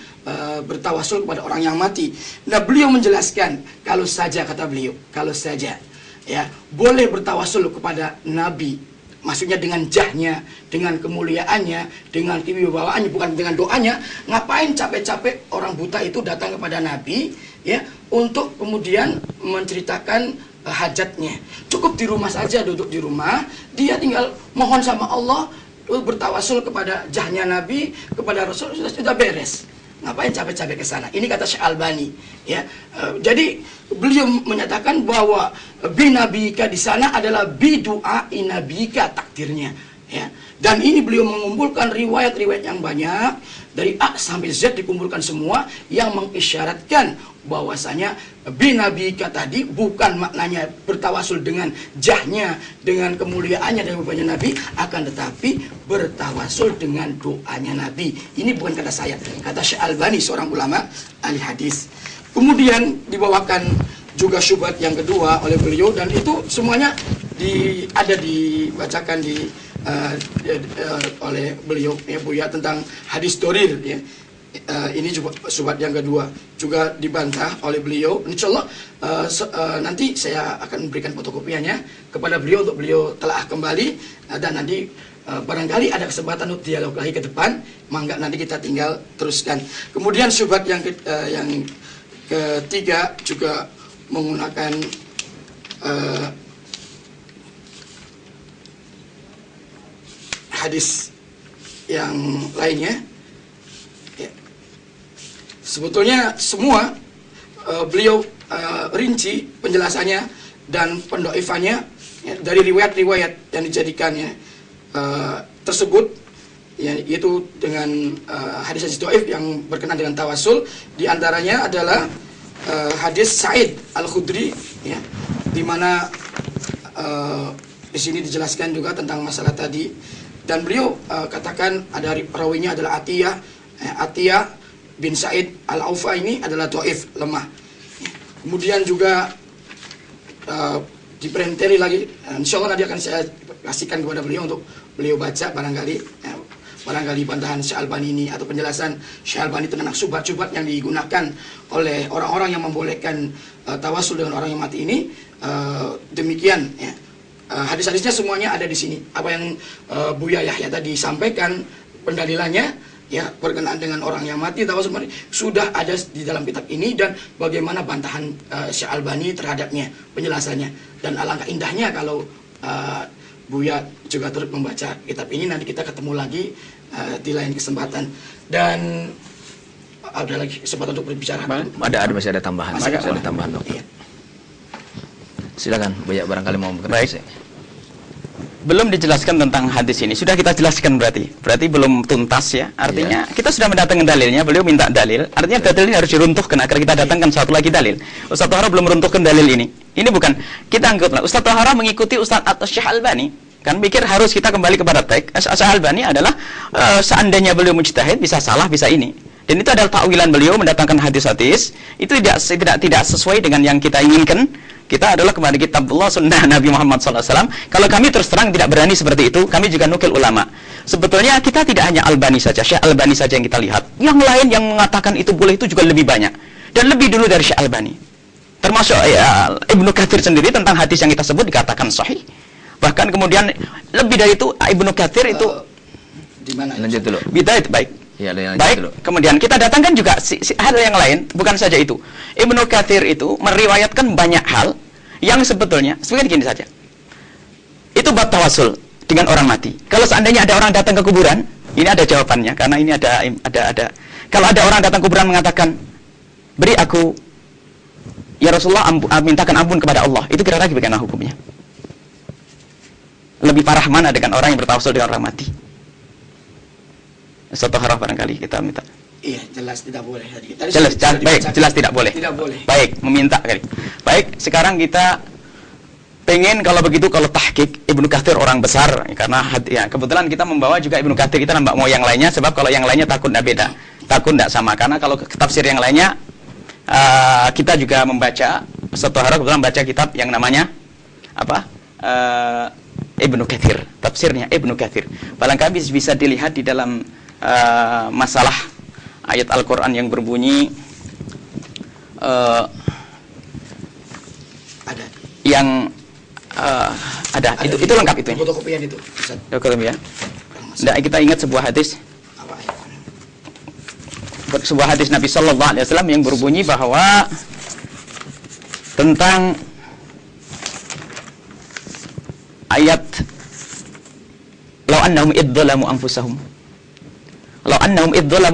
bertawasul kepada orang yang mati. Nah, beliau menjelaskan, kalau saja, kata beliau, kalau saja, ya, boleh bertawasul kepada Nabi, maksudnya dengan jahnya, dengan kemuliaannya, dengan kewibawaannya, bukan dengan doanya. Ngapain capek-capek orang buta itu datang kepada Nabi, ya, untuk kemudian menceritakan hajatnya. Cukup di rumah saja, duduk di rumah, dia tinggal mohon sama Allah, bertawasul kepada jahnya Nabi, kepada Rasul, sudah beres. Ngapain capek-capek ke sana? Ini kata Syekh Albani, ya. Jadi beliau menyatakan bahwa binabika di sana adalah bidu'a inabika, takdirnya, ya. Dan ini beliau mengumpulkan riwayat-riwayat yang banyak dari A sampai Z, dikumpulkan semua yang mengisyaratkan bahwasanya binabika tadi bukan maknanya bertawasul dengan jahnya, dengan kemuliaannya dan rupanya Nabi, akan tetapi bertawasul dengan doanya Nabi. Ini bukan kata saya, kata Syekh Albani, seorang ulama ahli hadis. Kemudian dibawakan juga syubhat yang kedua oleh beliau, dan itu semuanya ada dibacakan oleh beliau, ya, Buya, tentang hadis dorir, ya. Ini juga syubhat yang kedua, juga dibantah oleh beliau. Insyaallah nanti saya akan memberikan fotokopiannya kepada beliau untuk beliau telah kembali, dan nanti barangkali ada kesempatan untuk dialog lagi ke depan, mangga nanti kita tinggal teruskan. Kemudian syubhat yang ketiga juga menggunakan hadis yang lainnya, ya. Sebetulnya semua beliau rinci penjelasannya dan pendoifannya, ya, dari riwayat-riwayat yang dijadikannya tersebut, ya, yaitu dengan hadis-hadis doif yang berkenaan dengan tawasul. Di antaranya adalah hadis Sa'id Al-Khudri, ya, di mana di sini dijelaskan juga tentang masalah tadi. Dan beliau katakan ada perawinya adalah Atiyah bin Sa'id Al-Aufa, ini adalah doif, lemah. Kemudian juga diperinteri lagi, insya Allah nanti akan saya kasihkan kepada beliau untuk beliau baca, barangkali bantahan Syekh Albani ini atau penjelasan Syekh Albani tentang syubhat-syubhat yang digunakan oleh orang-orang yang membolehkan tawasul dengan orang yang mati ini. Demikian, ya. Hadis-hadisnya semuanya ada di sini. Apa yang Buya Yahya tadi sampaikan pendalilannya, ya, berkenaan dengan orang yang mati tawasul sudah ada di dalam kitab ini, dan bagaimana bantahan Syekh Albani terhadapnya, penjelasannya. Dan alangkah indahnya kalau Buya juga turut membaca kitab ini. Nanti kita ketemu lagi di lain kesempatan. Dan ada lagi kesempatan untuk berbicara. Masih ada tambahan. Masih ada tambahan, Dok. Iya. Silakan, Buya, barangkali mau berkata. Belum dijelaskan tentang hadis ini. Sudah kita jelaskan berarti belum tuntas, ya. Artinya kita sudah mendatangkan dalilnya, beliau minta dalil. Artinya dalil ini harus diruntuhkan agar kita datangkan satu lagi dalil. Ustaz Thahara belum meruntuhkan dalil ini. Ini bukan, kita anggaplah Ustaz Thahara mengikuti Ustaz atau Syekh Albani. Kan pikir harus kita kembali kepada teks. Al-Albani adalah seandainya beliau mujtahid bisa salah, bisa ini. Dan itu adalah takwilan beliau mendatangkan hadis-hadis. Itu tidak sesuai dengan yang kita inginkan. Kita adalah kepada kitabullah sunnah Nabi Muhammad SAW. Kalau kami terus terang tidak berani seperti itu, kami juga nukil ulama. Sebetulnya kita tidak hanya Albani saja, Syekh Albani saja yang kita lihat. Yang lain yang mengatakan itu boleh itu juga lebih banyak. Dan lebih dulu dari Syekh Albani. Termasuk ya, Ibnu Katsir sendiri tentang hadis yang kita sebut dikatakan sahih. Bahkan kemudian lebih dari itu Ibnu Katsir itu di mana? Lanjut dulu. Bid'ah baik. Ya, baik. Dulu. Kemudian kita datangkan juga hal yang lain, bukan saja itu. Ibnu Katsir itu meriwayatkan banyak hal yang sebetulnya seperti gini saja. Itu bab tawasul dengan orang mati. Kalau seandainya ada orang datang ke kuburan, ini ada jawabannya karena ini ada. Kalau ada orang datang ke kuburan mengatakan, "Beri aku ya Rasulullah mintakan ampun kepada Allah." Itu kira-kira bagaimana hukumnya? Lebih parah mana dengan orang yang bertawasul dengan orang mati? Satu haraf barangkali kita minta. Iya, jelas tidak boleh. Jelas tidak boleh. Tidak boleh. Baik, meminta kali. Baik, sekarang kita pengen kalau begitu kalau tahqiq Ibnu Katsir orang besar karena ya, kebetulan kita membawa juga Ibnu Katsir, kita nambah mau yang lainnya sebab kalau yang lainnya takut tidak beda. Takut tidak sama karena kalau tafsir yang lainnya kita juga membaca satu haraf kebetulan baca kitab yang namanya apa? Ibnu Katsir, tafsirnya Ibnu Katsir. Barangkali bisa dilihat di dalam masalah ayat Al-Quran yang berbunyi ada yang ada itu lengkap itu. Fotokopian itu. Fotokopian. Nggak, kita ingat sebuah hadis. Sebuah hadis Nabi Sallallahu Alaihi Wasallam yang berbunyi bahwa tentang ayat law annahum idzalamu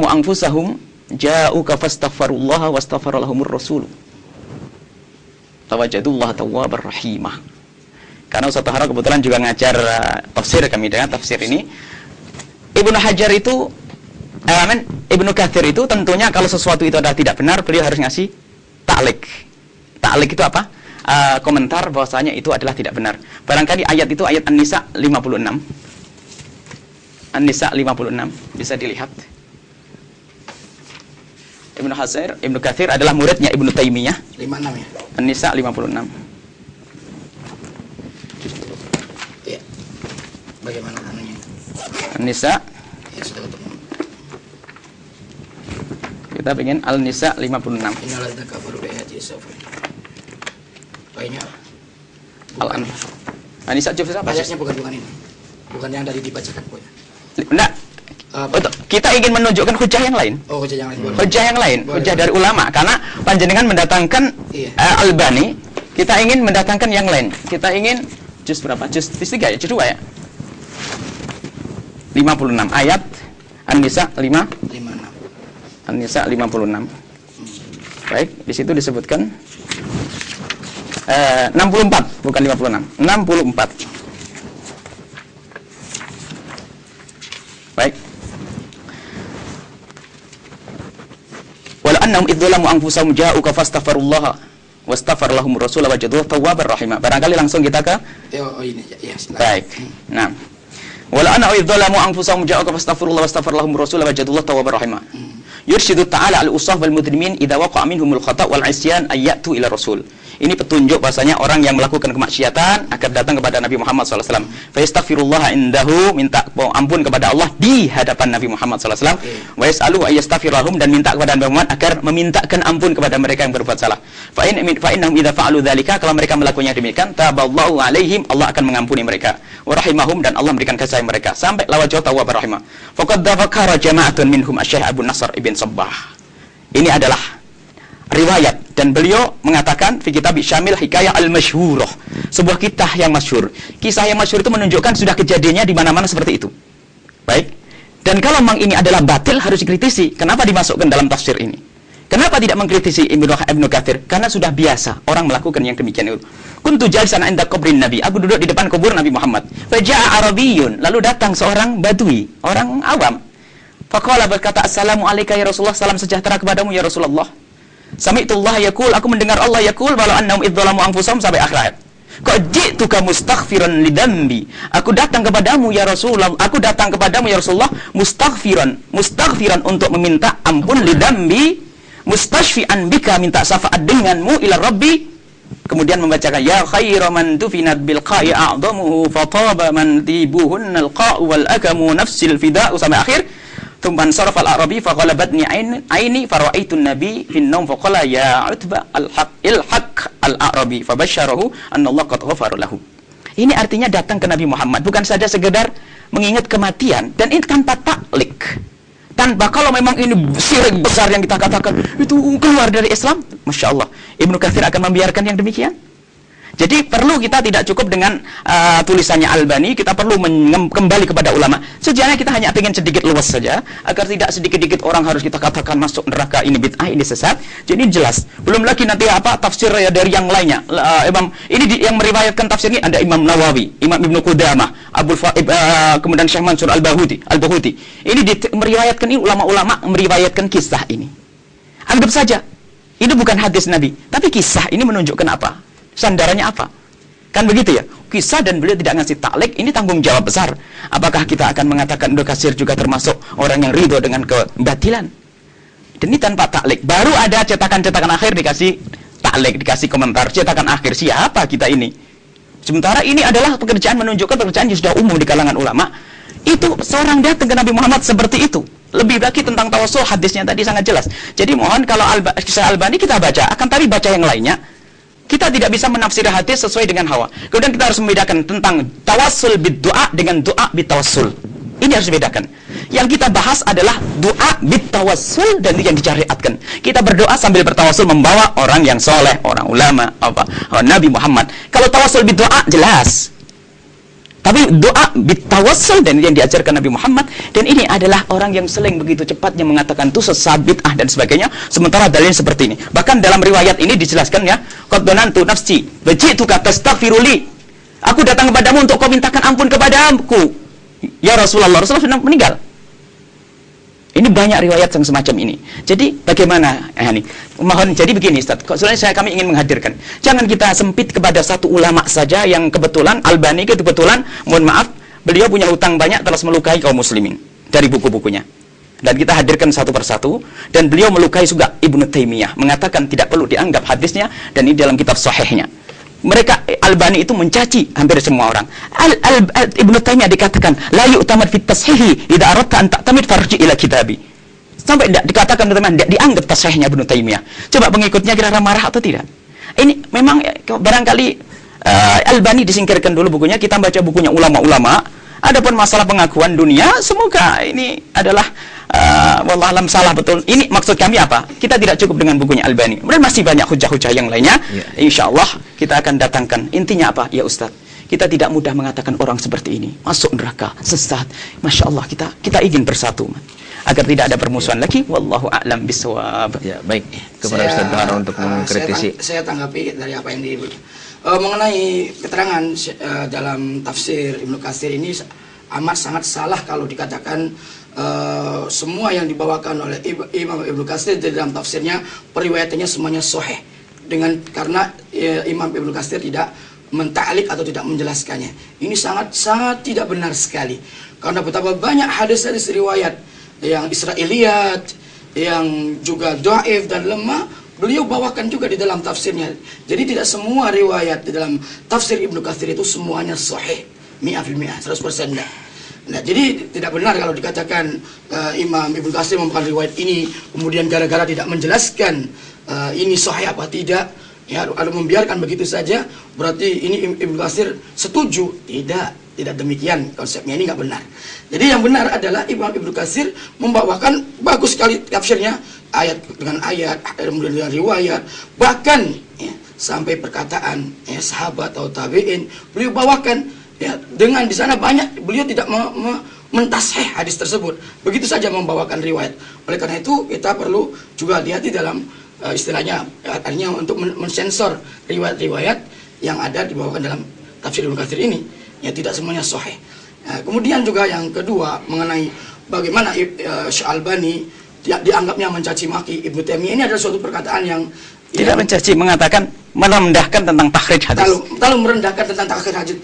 anfusahum ja'uka fastaghfirullaha wastaghfara lahumur rasul tawajadullaha tawwabar rahimah. Karena Ustaz Tahara kebetulan juga ngajar tafsir kami dengan tafsir ini. Ibnu Hajar itu Ibnu Katsir itu tentunya kalau sesuatu itu adalah tidak benar, beliau harus ngasih ta'liq. Ta'liq itu apa? Komentar bahwasanya itu adalah tidak benar. Barangkali ayat itu ayat An-Nisa 56. An-Nisa 56 bisa dilihat. Ibnu Katsir adalah muridnya Ibnu Taimiyah. 56 ya. An-Nisa 56. Iya. Bagaimana anunya? An-Nisa. Ya sudah ketemu. Kita pengen Al-Nisa 56. Innalladzina kafaru bi ayati sawfa. Kayaknya An-Nisa juz berapa? Ayatnya bukan ini. Bukan yang tadi dibacakan pokoknya. Nah, kita ingin menunjukkan hujah yang lain. Oh, hujah yang lain. Boleh. Hujah yang lain, Boleh. hujah dari ulama. Karena panjenengan mendatangkan Albani, kita ingin mendatangkan yang lain. Kita ingin juz berapa? Juz 3 ya, juz 2 ya. 56 ayat An-Nisa 56. An-Nisa 56. Baik, di situ disebutkan 64, bukan 56. 64. Baik. Wala annahum idzalamu anfusahum ja'uka fastaghfirullaha wastaghfar lahumur rasul wajaduhu tawwabar rahimah. Barangkali langsung kita ke ini ya, silakan. baik. Nah. Wala annahum idzalamu anfusahum ja'uka fastaghfirullaha wastaghfar lahumur rasul wajaduhu tawwabar rahimah. Yurshidu ta'ala al-usaf wal mudrimin idza waqa'a minhumul khata' wal 'isyan ayyatu ila rasul. Ini petunjuk bahasanya orang yang melakukan kemaksiatan akan datang kepada Nabi Muhammad SAW. Fa yastaghfirullah indahu, minta ampun kepada Allah di hadapan Nabi Muhammad SAW. Wa yas'alu ayyastaghfirahum, dan minta kepada Nabi Muhammad agar memintakan ampun kepada mereka yang berbuat salah. Fa innahum idza fa'alu dzalika, kalau mereka melakukannya demikian, taballahu alaihim, Allah akan mengampuni mereka. Wa rahimahum, dan Allah memberikan kasih sayang mereka sampai lawajhu tawwabur rahimah. Faqad dzakara jama'atun minhum Asy-Syaikh Abu Nasr Ibn Sabbah. Ini adalah riwayat, dan beliau mengatakan fi kitab Syamil Hikayah Al-Masyhurah, sebuah kisah yang masyhur. Kisah yang masyhur itu menunjukkan sudah kejadiannya di mana-mana seperti itu. Baik. Dan kalau memang ini adalah batil harus dikritisi. Kenapa dimasukkan dalam tafsir ini? Kenapa tidak mengkritisi Ibnu Katsir? Karena sudah biasa orang melakukan yang demikian itu. Kuntu jalisan 'inda qabrin Nabi. Aku duduk di depan kubur Nabi Muhammad. Faja'a Arabiyyun, lalu datang seorang badui, orang awam. Faqala, berkata, "Assalamu alayka ya Rasulullah, salam sejahtera kepadamu ya Rasulullah." Sami'tullah yaqul, aku mendengar Allah yaqul walau annahum idzalamu anfusahum, sampai akhir ayat. Qad ji'tuka mustaghfiran lidambi. Aku datang kepadamu ya Rasulullah. Aku datang kepadamu ya Rasulullah mustaghfiran untuk meminta ampun lidambi, mustashfi'an bika, minta syafaat denganmu ila Rabbi. Kemudian membacakan ya khaira man tufinat bil qa'i a'dhamuhu fataba man tibuhunna al qa'u wal akamu nafsil fida'u sampai akhir. Tumban saraf al-Arabi faghalabatni aini fara'aitu an-nabi fi an-nawm faqala ya Utbah al-haq al-Arabi fabasyarahu anna Allah qad ghafara lahu. Ini artinya datang ke Nabi Muhammad bukan saja sekedar mengingat kematian, dan ini tanpa taklik. Tanpa, kalau memang ini syirik besar yang kita katakan itu keluar dari Islam, Masya Allah, Ibnu Katsir akan membiarkan yang demikian. Jadi perlu kita tidak cukup dengan tulisannya Albani, kita perlu kembali kepada ulama. Sejauhnya kita hanya ingin sedikit luas saja, agar tidak sedikit-sedikit orang harus kita katakan masuk neraka, ini bid'ah, ini sesat. Jadi jelas. Belum lagi nanti apa tafsir ya dari yang lainnya. Yang meriwayatkan tafsir ini ada Imam Nawawi, Imam Ibnu Qudamah, kemudian Syekh Mansur Al-Bahuti. Ini meriwayatkan, ini ulama-ulama meriwayatkan kisah ini. Anggap saja ini bukan hadis Nabi, tapi kisah ini menunjukkan apa? Sandarannya apa? Kan begitu ya? Kisah dan beliau tidak ngasih taklik, ini tanggung jawab besar. Apakah kita akan mengatakan Ibnu Katsir juga termasuk orang yang ridho dengan kebatilan? Dan ini tanpa taklik. Baru ada cetakan-cetakan akhir dikasih taklik, dikasih komentar. Cetakan akhir, siapa kita ini? Sementara ini adalah pekerjaan, menunjukkan pekerjaan yang sudah umum di kalangan ulama. Itu seorang datang ke Nabi Muhammad seperti itu. Lebih lagi tentang tawassul, hadisnya tadi sangat jelas. Jadi mohon kalau kisah Albani kita baca, akan tapi baca yang lainnya. Kita tidak bisa menafsir hadis sesuai dengan hawa. Kemudian kita harus membedakan tentang tawassul bid-du'a dengan du'a bit-tawassul. Ini harus dibedakan. Yang kita bahas adalah du'a bit-tawassul dan yang disyariatkan. Kita berdoa sambil bertawassul membawa orang yang soleh, orang ulama, Nabi Muhammad. Kalau tawassul bid-du'a jelas. Tapi doa bitawassul dan yang diajarkan Nabi Muhammad, dan ini adalah orang yang sering begitu cepatnya mengatakan itu sesat, bid'ah dan sebagainya, sementara dalilnya seperti ini. Bahkan dalam riwayat ini dijelaskan ya, qad donantu nafsi wa ji'tuka tastaghfiruli. Aku datang kepadamu untuk kau mintakan ampun kepadaku. Ya Rasulullah sudah meninggal. Ini banyak riwayat yang semacam ini. Jadi bagaimana? Mohon, jadi begini Ustaz. Soalnya kami ingin menghadirkan. Jangan kita sempit kepada satu ulama saja yang kebetulan Albani kebetulan, mohon maaf, beliau punya hutang banyak telah melukai kaum muslimin dari buku-bukunya. Dan kita hadirkan satu persatu, dan beliau melukai juga Ibnu Taimiyah, mengatakan tidak perlu dianggap hadisnya, dan ini dalam kitab sahihnya. Mereka Albani itu mencaci hampir semua orang. Ibnu Taimiyah dikatakan la yu'tamad fit tashihi idza aradta an ta'tamid farji ila kitabi. Sampai dikatakan teman-teman dianggap tasihnya Ibnu Taimiyah. Coba pengikutnya kira-kira marah atau tidak? Ini memang barangkali Albani disingkirkan dulu bukunya, kita baca bukunya ulama-ulama. Adapun masalah pengakuan dunia, semoga ini adalah wallahualam salah betul. Ini maksud kami apa? Kita tidak cukup dengan bukunya Albani. Kemudian masih banyak hujah-hujah yang lainnya. Insya Allah kita akan datangkan. Intinya apa? Ya Ustaz, kita tidak mudah mengatakan orang seperti ini masuk neraka, sesat. Masya Allah, kita ingin bersatu agar tidak ada permusuhan lagi. Wallahu a'lam bishawab. Ya, baik. Kepada Ustaz Bahar untuk mengkritisi. Saya tanggapi dari apa yang mengenai keterangan dalam tafsir Ibnu Katsir ini amat sangat salah kalau dikatakan semua yang dibawakan oleh Imam Ibnu Katsir dalam tafsirnya periwayatannya semuanya sahih, karena Imam Ibnu Katsir tidak mentaklik atau tidak menjelaskannya. Ini sangat tidak benar sekali, karena betapa banyak hadis-hadis riwayat yang Israiliyat, yang juga dhaif dan lemah, beliau bawakan juga di dalam tafsirnya. Jadi tidak semua riwayat di dalam tafsir Ibnu Katsir itu semuanya sahih 100%, 100%. Nah, jadi tidak benar kalau dikatakan Imam Ibnu Katsir membawakan riwayat ini kemudian gara-gara tidak menjelaskan ini sahih apa tidak, ya, kalau membiarkan begitu saja berarti ini Ibnu Katsir setuju. Tidak demikian konsepnya, ini nggak benar. Jadi yang benar adalah Imam Ibnu Katsir membawakan bagus sekali tafsirnya, ayat dengan ayat, kemudian dengan riwayat, bahkan ya, sampai perkataan ya, sahabat atau tabi'in beliau bawakan ya, dengan di sana banyak beliau tidak mentashih hadis tersebut, begitu saja membawakan riwayat. Oleh karena itu kita perlu juga hati-hati dalam istilahnya artinya untuk mensensor riwayat-riwayat yang ada dibawakan dalam tafsir Ibnu Katsir ini. Ya, tidak semuanya sahih. Kemudian juga yang kedua mengenai bagaimana Syekh Albani dianggapnya mencaci maki Ibnu Taimiyah, ini adalah suatu perkataan yang Tidak mencaci, mengatakan merendahkan tentang takhrij hadis. Kalau merendahkan tentang takhrij hadis,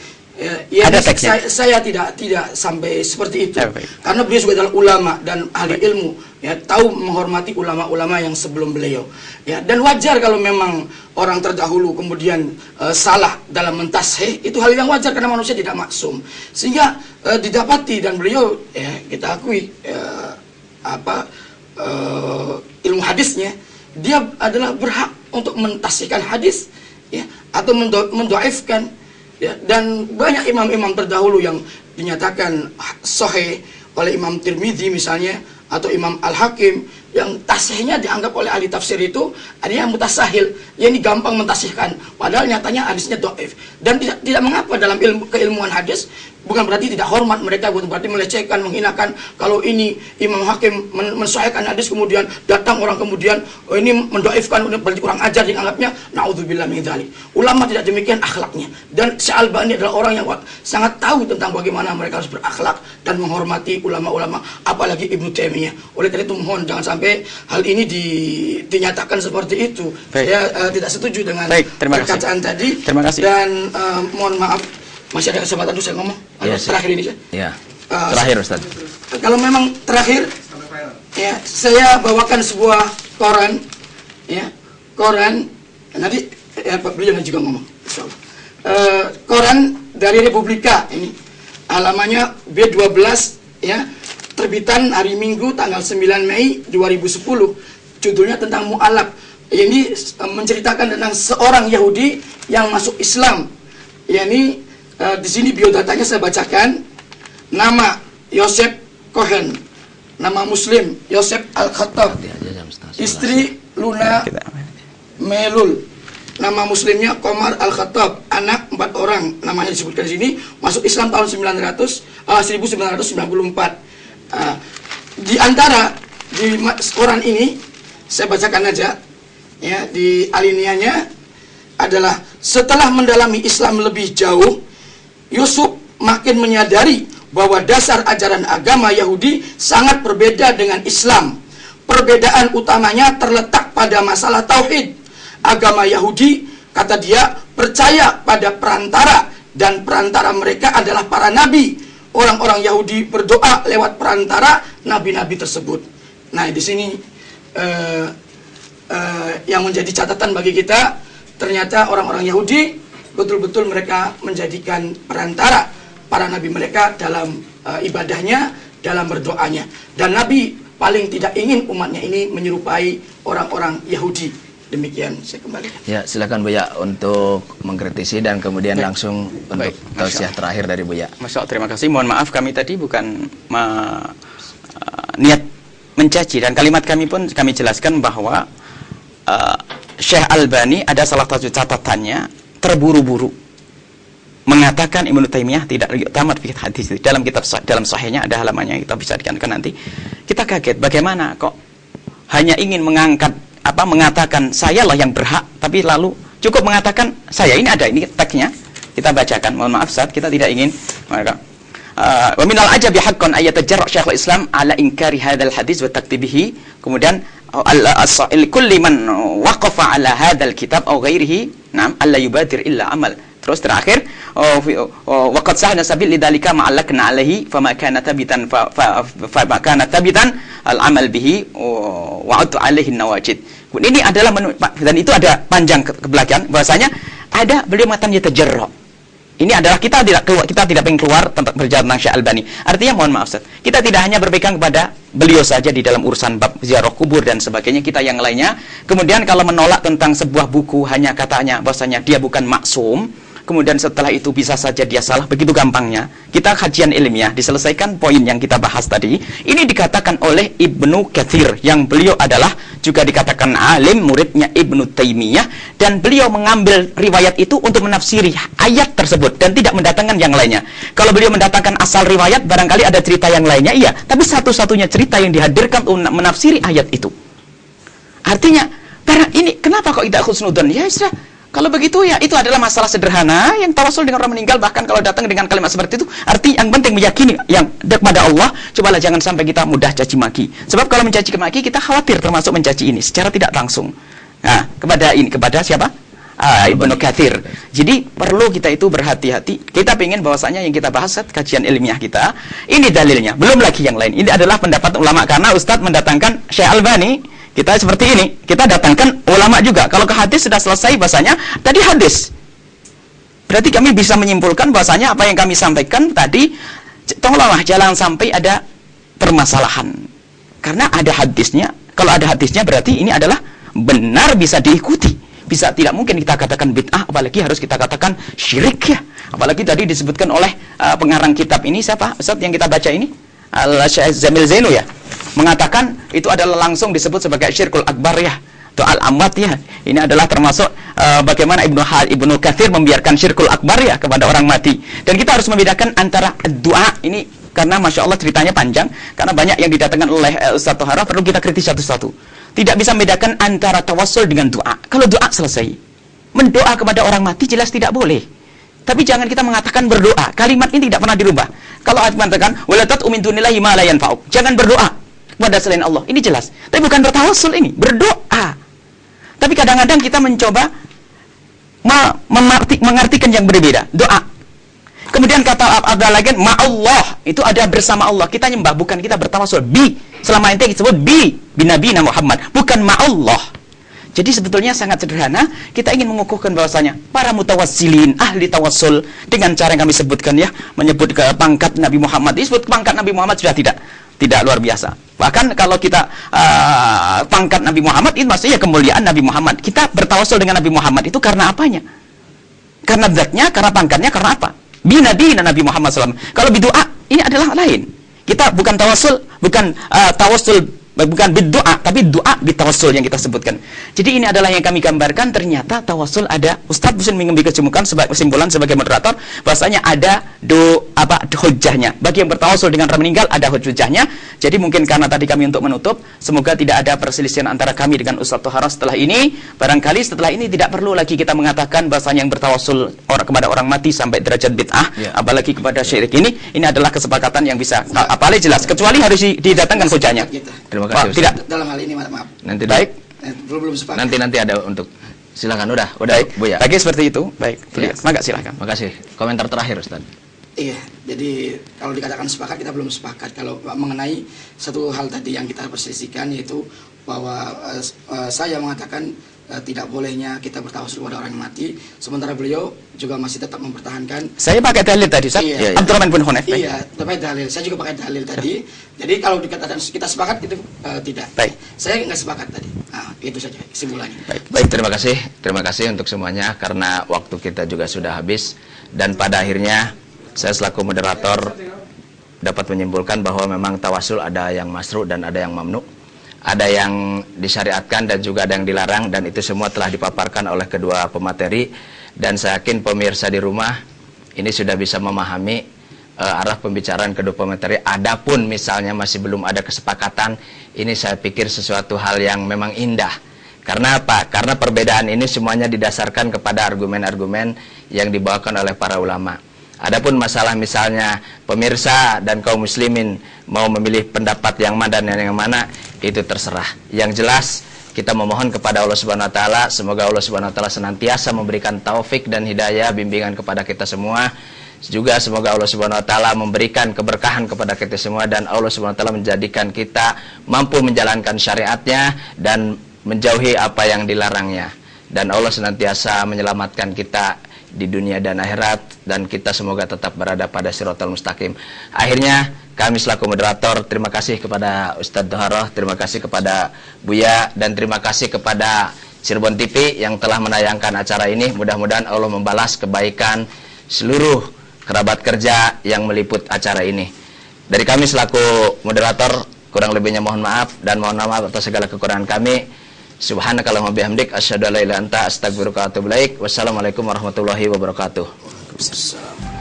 ya ada teksnya. Saya tidak sampai seperti itu. Baik. Karena beliau juga adalah ulama dan ahli ilmu, ya, tahu menghormati ulama-ulama yang sebelum beliau. Ya, dan wajar kalau memang orang terdahulu kemudian salah dalam mentasheh, itu hal yang wajar karena manusia tidak maksum. Sehingga didapati, dan beliau, ya, kita akui, ilmu hadisnya, dia adalah berhak untuk mentasihkan hadis, ya, atau mendoaifkan, ya. Dan banyak imam-imam terdahulu yang dinyatakan sahih oleh Imam Tirmidzi misalnya, atau Imam Al-Hakim, yang tasihnya dianggap oleh ahli tafsir itu ada yang mutasahil, ya, ini gampang mentasihkan, padahal nyatanya hadisnya dhaif. Dan tidak mengapa dalam keilmuan hadis, bukan berarti tidak hormat mereka, bukan berarti melecehkan, menghinakan. Kalau ini Imam Hakim mensahihkan hadis, kemudian datang orang kemudian ini mendoifkan, berarti kurang ajar dianggapnya, naudzubillah min dzalik. Ulama tidak demikian akhlaknya. Dan Syalbani adalah orang yang sangat tahu tentang bagaimana mereka harus berakhlak dan menghormati ulama-ulama, apalagi Ibnu Taimiyah. Oleh karena itu mohon jangan sampai hal ini dinyatakan seperti itu. Baik. Saya tidak setuju dengan perkataan tadi. Terima kasih. Dan mohon maaf, masih ada kesempatan untuk saya ngomong? Ya, terakhir ini ya? Ya. Terakhir Ustaz. Kalau memang terakhir, ya, saya bawakan sebuah koran, ya, koran. Nanti ya, Pak beliau juga ngomong, insyaallah. Koran dari Republika ini, halamannya B12, ya, terbitan hari Minggu tanggal 9 Mei 2010. Judulnya tentang mu'alaf. Ini menceritakan tentang seorang Yahudi yang masuk Islam. Ya, ini di sini biodatanya saya bacakan. Nama Yosef Cohen, nama Muslim Yosef Al-Khattab, istri Luna Melul, nama Muslimnya Komar Al-Khattab, anak 4 orang, namanya disebutkan di sini, masuk Islam tahun 1994. Di antara di koran ini saya bacakan aja, ya, di alinianya adalah, setelah mendalami Islam lebih jauh, Yusuf makin menyadari bahwa dasar ajaran agama Yahudi sangat berbeda dengan Islam. Perbedaan utamanya terletak pada masalah tauhid. Agama Yahudi, kata dia, percaya pada perantara, dan perantara mereka adalah para nabi. Orang-orang Yahudi berdoa lewat perantara nabi-nabi tersebut. Nah, di sini yang menjadi catatan bagi kita, ternyata orang-orang Yahudi betul-betul mereka menjadikan perantara para nabi mereka dalam ibadahnya, dalam berdoanya. Dan Nabi paling tidak ingin umatnya ini menyerupai orang-orang Yahudi. Demikian saya kembalikan. Ya, silakan Buya untuk mengkritisi dan kemudian langsung untuk tausiah terakhir dari Buya. Masya Allah, terima kasih. Mohon maaf, kami tadi bukan niat mencaci, dan kalimat kami pun kami jelaskan bahwa Syekh Albani ada salah satu catatannya, terburu-buru mengatakan Ibnu Taimiyah tidak tamat fikih hadis. Dalam kitab, dalam sahihnya ada halamannya, kita bisa dikankan nanti. Kita kaget bagaimana kok hanya ingin mengatakan saya lah yang berhak, tapi lalu cukup mengatakan saya. Ini ada, ini teksnya, kita bacakan. Mohon maaf Ustaz, kita tidak ingin mereka wa minal ajabi haqqan ayatajarra Syekhul Islam ala inkari hadzal hadis wa taktibihi. Kemudian al-sa'il kulli man waqafa ala hadzal kitab aw ghairihi, na'am, alla yubadir illa amal. Terus terakhir, waqad sahna sabil lidzalika ma'allakna alaihi fama kana tabitan fa kana tabitan al-amal bihi wa'adtu alaihi nawajid. Ini adalah dan itu ada panjang ke belakang bahasanya ada beliau mengatakan yatajarra. Ini adalah kita tidak pengen keluar tentang berbicara tentang Syekh Albani. Artinya mohon maaf Ustaz, kita tidak hanya berpegang kepada beliau saja di dalam urusan bab ziarah kubur dan sebagainya, kita yang lainnya. Kemudian kalau menolak tentang sebuah buku hanya katanya bahwasanya dia bukan maksum, kemudian setelah itu bisa saja dia salah, begitu gampangnya. Kita kajian ilmiah, diselesaikan poin yang kita bahas tadi. Ini dikatakan oleh Ibnu Katsir, yang beliau adalah juga dikatakan alim, muridnya Ibnu Taimiyah, dan beliau mengambil riwayat itu untuk menafsiri ayat tersebut dan tidak mendatangkan yang lainnya. Kalau beliau mendatangkan asal riwayat, barangkali ada cerita yang lainnya, iya, tapi satu-satunya cerita yang dihadirkan untuk menafsiri ayat itu. Artinya, ini kenapa kok tidak husnudzon? Ya sudah, kalau begitu ya itu adalah masalah sederhana yang tawasul dengan orang meninggal. Bahkan kalau datang dengan kalimat seperti itu, arti yang penting meyakini yang kepada Allah. Cobalah jangan sampai kita mudah caci maki. Sebab kalau mencaci maki kita khawatir termasuk mencaci ini secara tidak langsung. Nah, kepada siapa? Ibnu Katsir. Jadi perlu kita itu berhati-hati. Kita ingin bahwasanya yang kita bahas kajian ilmiah kita, ini dalilnya. Belum lagi yang lain. Ini adalah pendapat ulama karena Ustadz mendatangkan Syekh Albani. Kita seperti ini. Kita datangkan ulama juga. Kalau ke hadis sudah selesai bahasanya tadi hadis. Berarti kami bisa menyimpulkan bahwasanya apa yang kami sampaikan tadi, tolonglah jangan sampai ada permasalahan. Karena ada hadisnya. Kalau ada hadisnya berarti ini adalah benar, bisa diikuti. Bisa, tidak mungkin kita katakan bid'ah, apalagi harus kita katakan syirik ya. Apalagi tadi disebutkan oleh pengarang kitab ini siapa? Ustaz yang kita baca ini Al-Syekh Jamil Zainu ya, mengatakan itu adalah langsung disebut sebagai syirkul akbar ya, atau al-amwat ya. Ini adalah termasuk bagaimana Ibnu Katsir membiarkan syirkul akbar ya kepada orang mati. Dan kita harus membedakan antara doa ini, karena Masya Allah ceritanya panjang, karena banyak yang didatangkan oleh Ustaz Tohara, perlu kita kritis satu-satu. Tidak bisa membedakan antara tawassul dengan doa. Kalau doa selesai, mendoa kepada orang mati jelas tidak boleh. Tapi jangan kita mengatakan berdoa. Kalimat ini tidak pernah dirubah. Kalau ayat mengatakan wala tad'u min dunillahi ma la yanfa'uk, jangan berdoa kepada selain Allah. Ini jelas. Tapi bukan bertawassul ini, berdoa. Tapi kadang-kadang kita mencoba mengartikan yang berbeda. Doa. Kemudian kata ada lagi ma'allah, itu ada bersama Allah. Kita nyembah, bukan kita bertawassul. Selama ente disebut Nabi Muhammad, bukan ma'allah. Jadi sebetulnya sangat sederhana. Kita ingin mengukuhkan bahwasanya para mutawassilin, ahli tawassul, dengan cara yang kami sebutkan ya, menyebut ke pangkat Nabi Muhammad. Disebut pangkat Nabi Muhammad sudah tidak luar biasa. Bahkan kalau kita pangkat Nabi Muhammad itu maksudnya kemuliaan Nabi Muhammad. Kita bertawassul dengan Nabi Muhammad itu karena apanya? Karena zatnya, karena pangkatnya, karena apa? Nabi Muhammad SAW. Kalau berdoa ini adalah lain. Kita bukan tawassul, bukan bukan berdoa, tapi doa bitawassul yang kita sebutkan. Jadi ini adalah yang kami gambarkan. Ternyata tawassul ada. Ustadz bisa mengambil kesimpulan sebagai moderator bahwasanya ada hujahnya. Bagi yang bertawassul dengan orang meninggal ada hujahnya. Jadi mungkin karena tadi kami untuk menutup, semoga tidak ada perselisihan antara kami dengan Ustadz Tohara setelah ini. Barangkali setelah ini tidak perlu lagi kita mengatakan bahwasanya yang bertawassul kepada orang mati sampai derajat bid'ah, apalagi kepada syirik ini adalah kesepakatan yang bisa apalagi jelas, kecuali harus didatangkan hujahnya. Terima kasih. Tidak dalam hal ini maaf. Nanti baik. Belum sepakat. Nanti ada untuk silakan udah baik. Bu ya. Bagi seperti itu. Baik. Ya. Maka silakan. Makasih. Komentar terakhir Ustaz. Iya, jadi kalau dikatakan sepakat kita belum sepakat kalau mengenai satu hal tadi yang kita perselisihkan, yaitu bahwa saya mengatakan tidak bolehnya kita bertawassul kepada orang yang mati, sementara beliau juga masih tetap mempertahankan. Saya pakai dalil tadi, Ustaz. Iya. Abdurrahman bin Hunayf. Iya, pakai dalil. Saya juga pakai dalil tadi. Jadi kalau dikatakan kita sepakat itu tidak. Baik. Saya nggak sepakat tadi. Nah, itu saja kesimpulannya. Baik, terima kasih untuk semuanya karena waktu kita juga sudah habis dan pada akhirnya saya selaku moderator dapat menyimpulkan bahwa memang tawassul ada yang masru dan ada yang mamnu. Ada yang disyariatkan dan juga ada yang dilarang, dan itu semua telah dipaparkan oleh kedua pemateri, dan saya yakin pemirsa di rumah ini sudah bisa memahami arah pembicaraan kedua pemateri. Adapun misalnya masih belum ada kesepakatan, ini saya pikir sesuatu hal yang memang indah. Karena apa? Karena perbedaan ini semuanya didasarkan kepada argumen-argumen yang dibawakan oleh para ulama. Adapun masalah misalnya pemirsa dan kaum muslimin mau memilih pendapat yang mana dan yang mana, itu terserah. Yang jelas kita memohon kepada Allah Subhanahu wa taala, semoga Allah Subhanahu wa taala senantiasa memberikan taufik dan hidayah bimbingan kepada kita semua. Juga semoga Allah Subhanahu wa taala memberikan keberkahan kepada kita semua, dan Allah Subhanahu wa taala menjadikan kita mampu menjalankan syariatnya dan menjauhi apa yang dilarangnya. Dan Allah senantiasa menyelamatkan kita di dunia dan akhirat, dan kita semoga tetap berada pada siratal mustaqim. Akhirnya kami selaku moderator terima kasih kepada Ustadz Tohara, terima kasih kepada Buya, dan terima kasih kepada Cirebon TV yang telah menayangkan acara ini. Mudah-mudahan Allah membalas kebaikan seluruh kerabat kerja yang meliput acara ini. Dari kami selaku moderator, kurang lebihnya mohon maaf, dan mohon maaf atas segala kekurangan kami. Subhanakallahumma bihamdik asyhadu an la ilaha illa anta astaghfiruka wa atubu ilaik. Wassalamualaikum warahmatullahi wabarakatuh. Waalaikumsalam.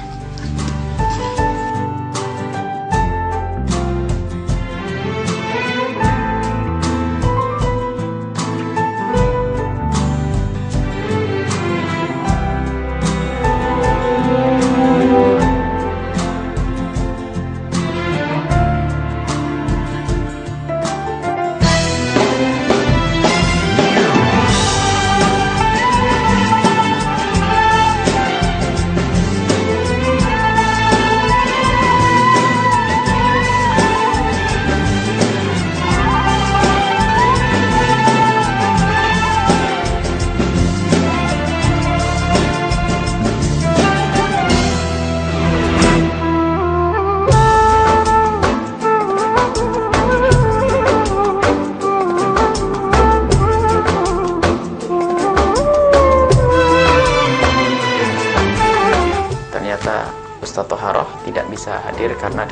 hadir karena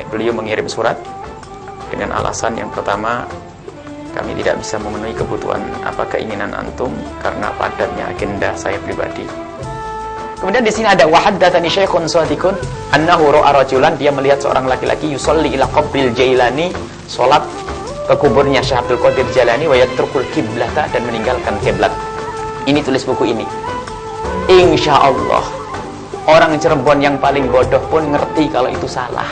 beliau mengirim surat dengan alasan yang pertama, kami tidak bisa memenuhi kebutuhan keinginan antum karena padatnya agenda saya pribadi. Kemudian di sini ada wahaddatsani syaikhun shadiqun annahu ra'a rajulan, dia melihat seorang laki-laki yusolli ila qabril Jailani, salat ke kuburnya Syekh Abdul Qadir Jailani, wa yatrukul qiblata, dan meninggalkan kiblat. Ini tulis buku ini. Insya Allah orang Cirebon yang paling bodoh pun ngerti kalau itu salah.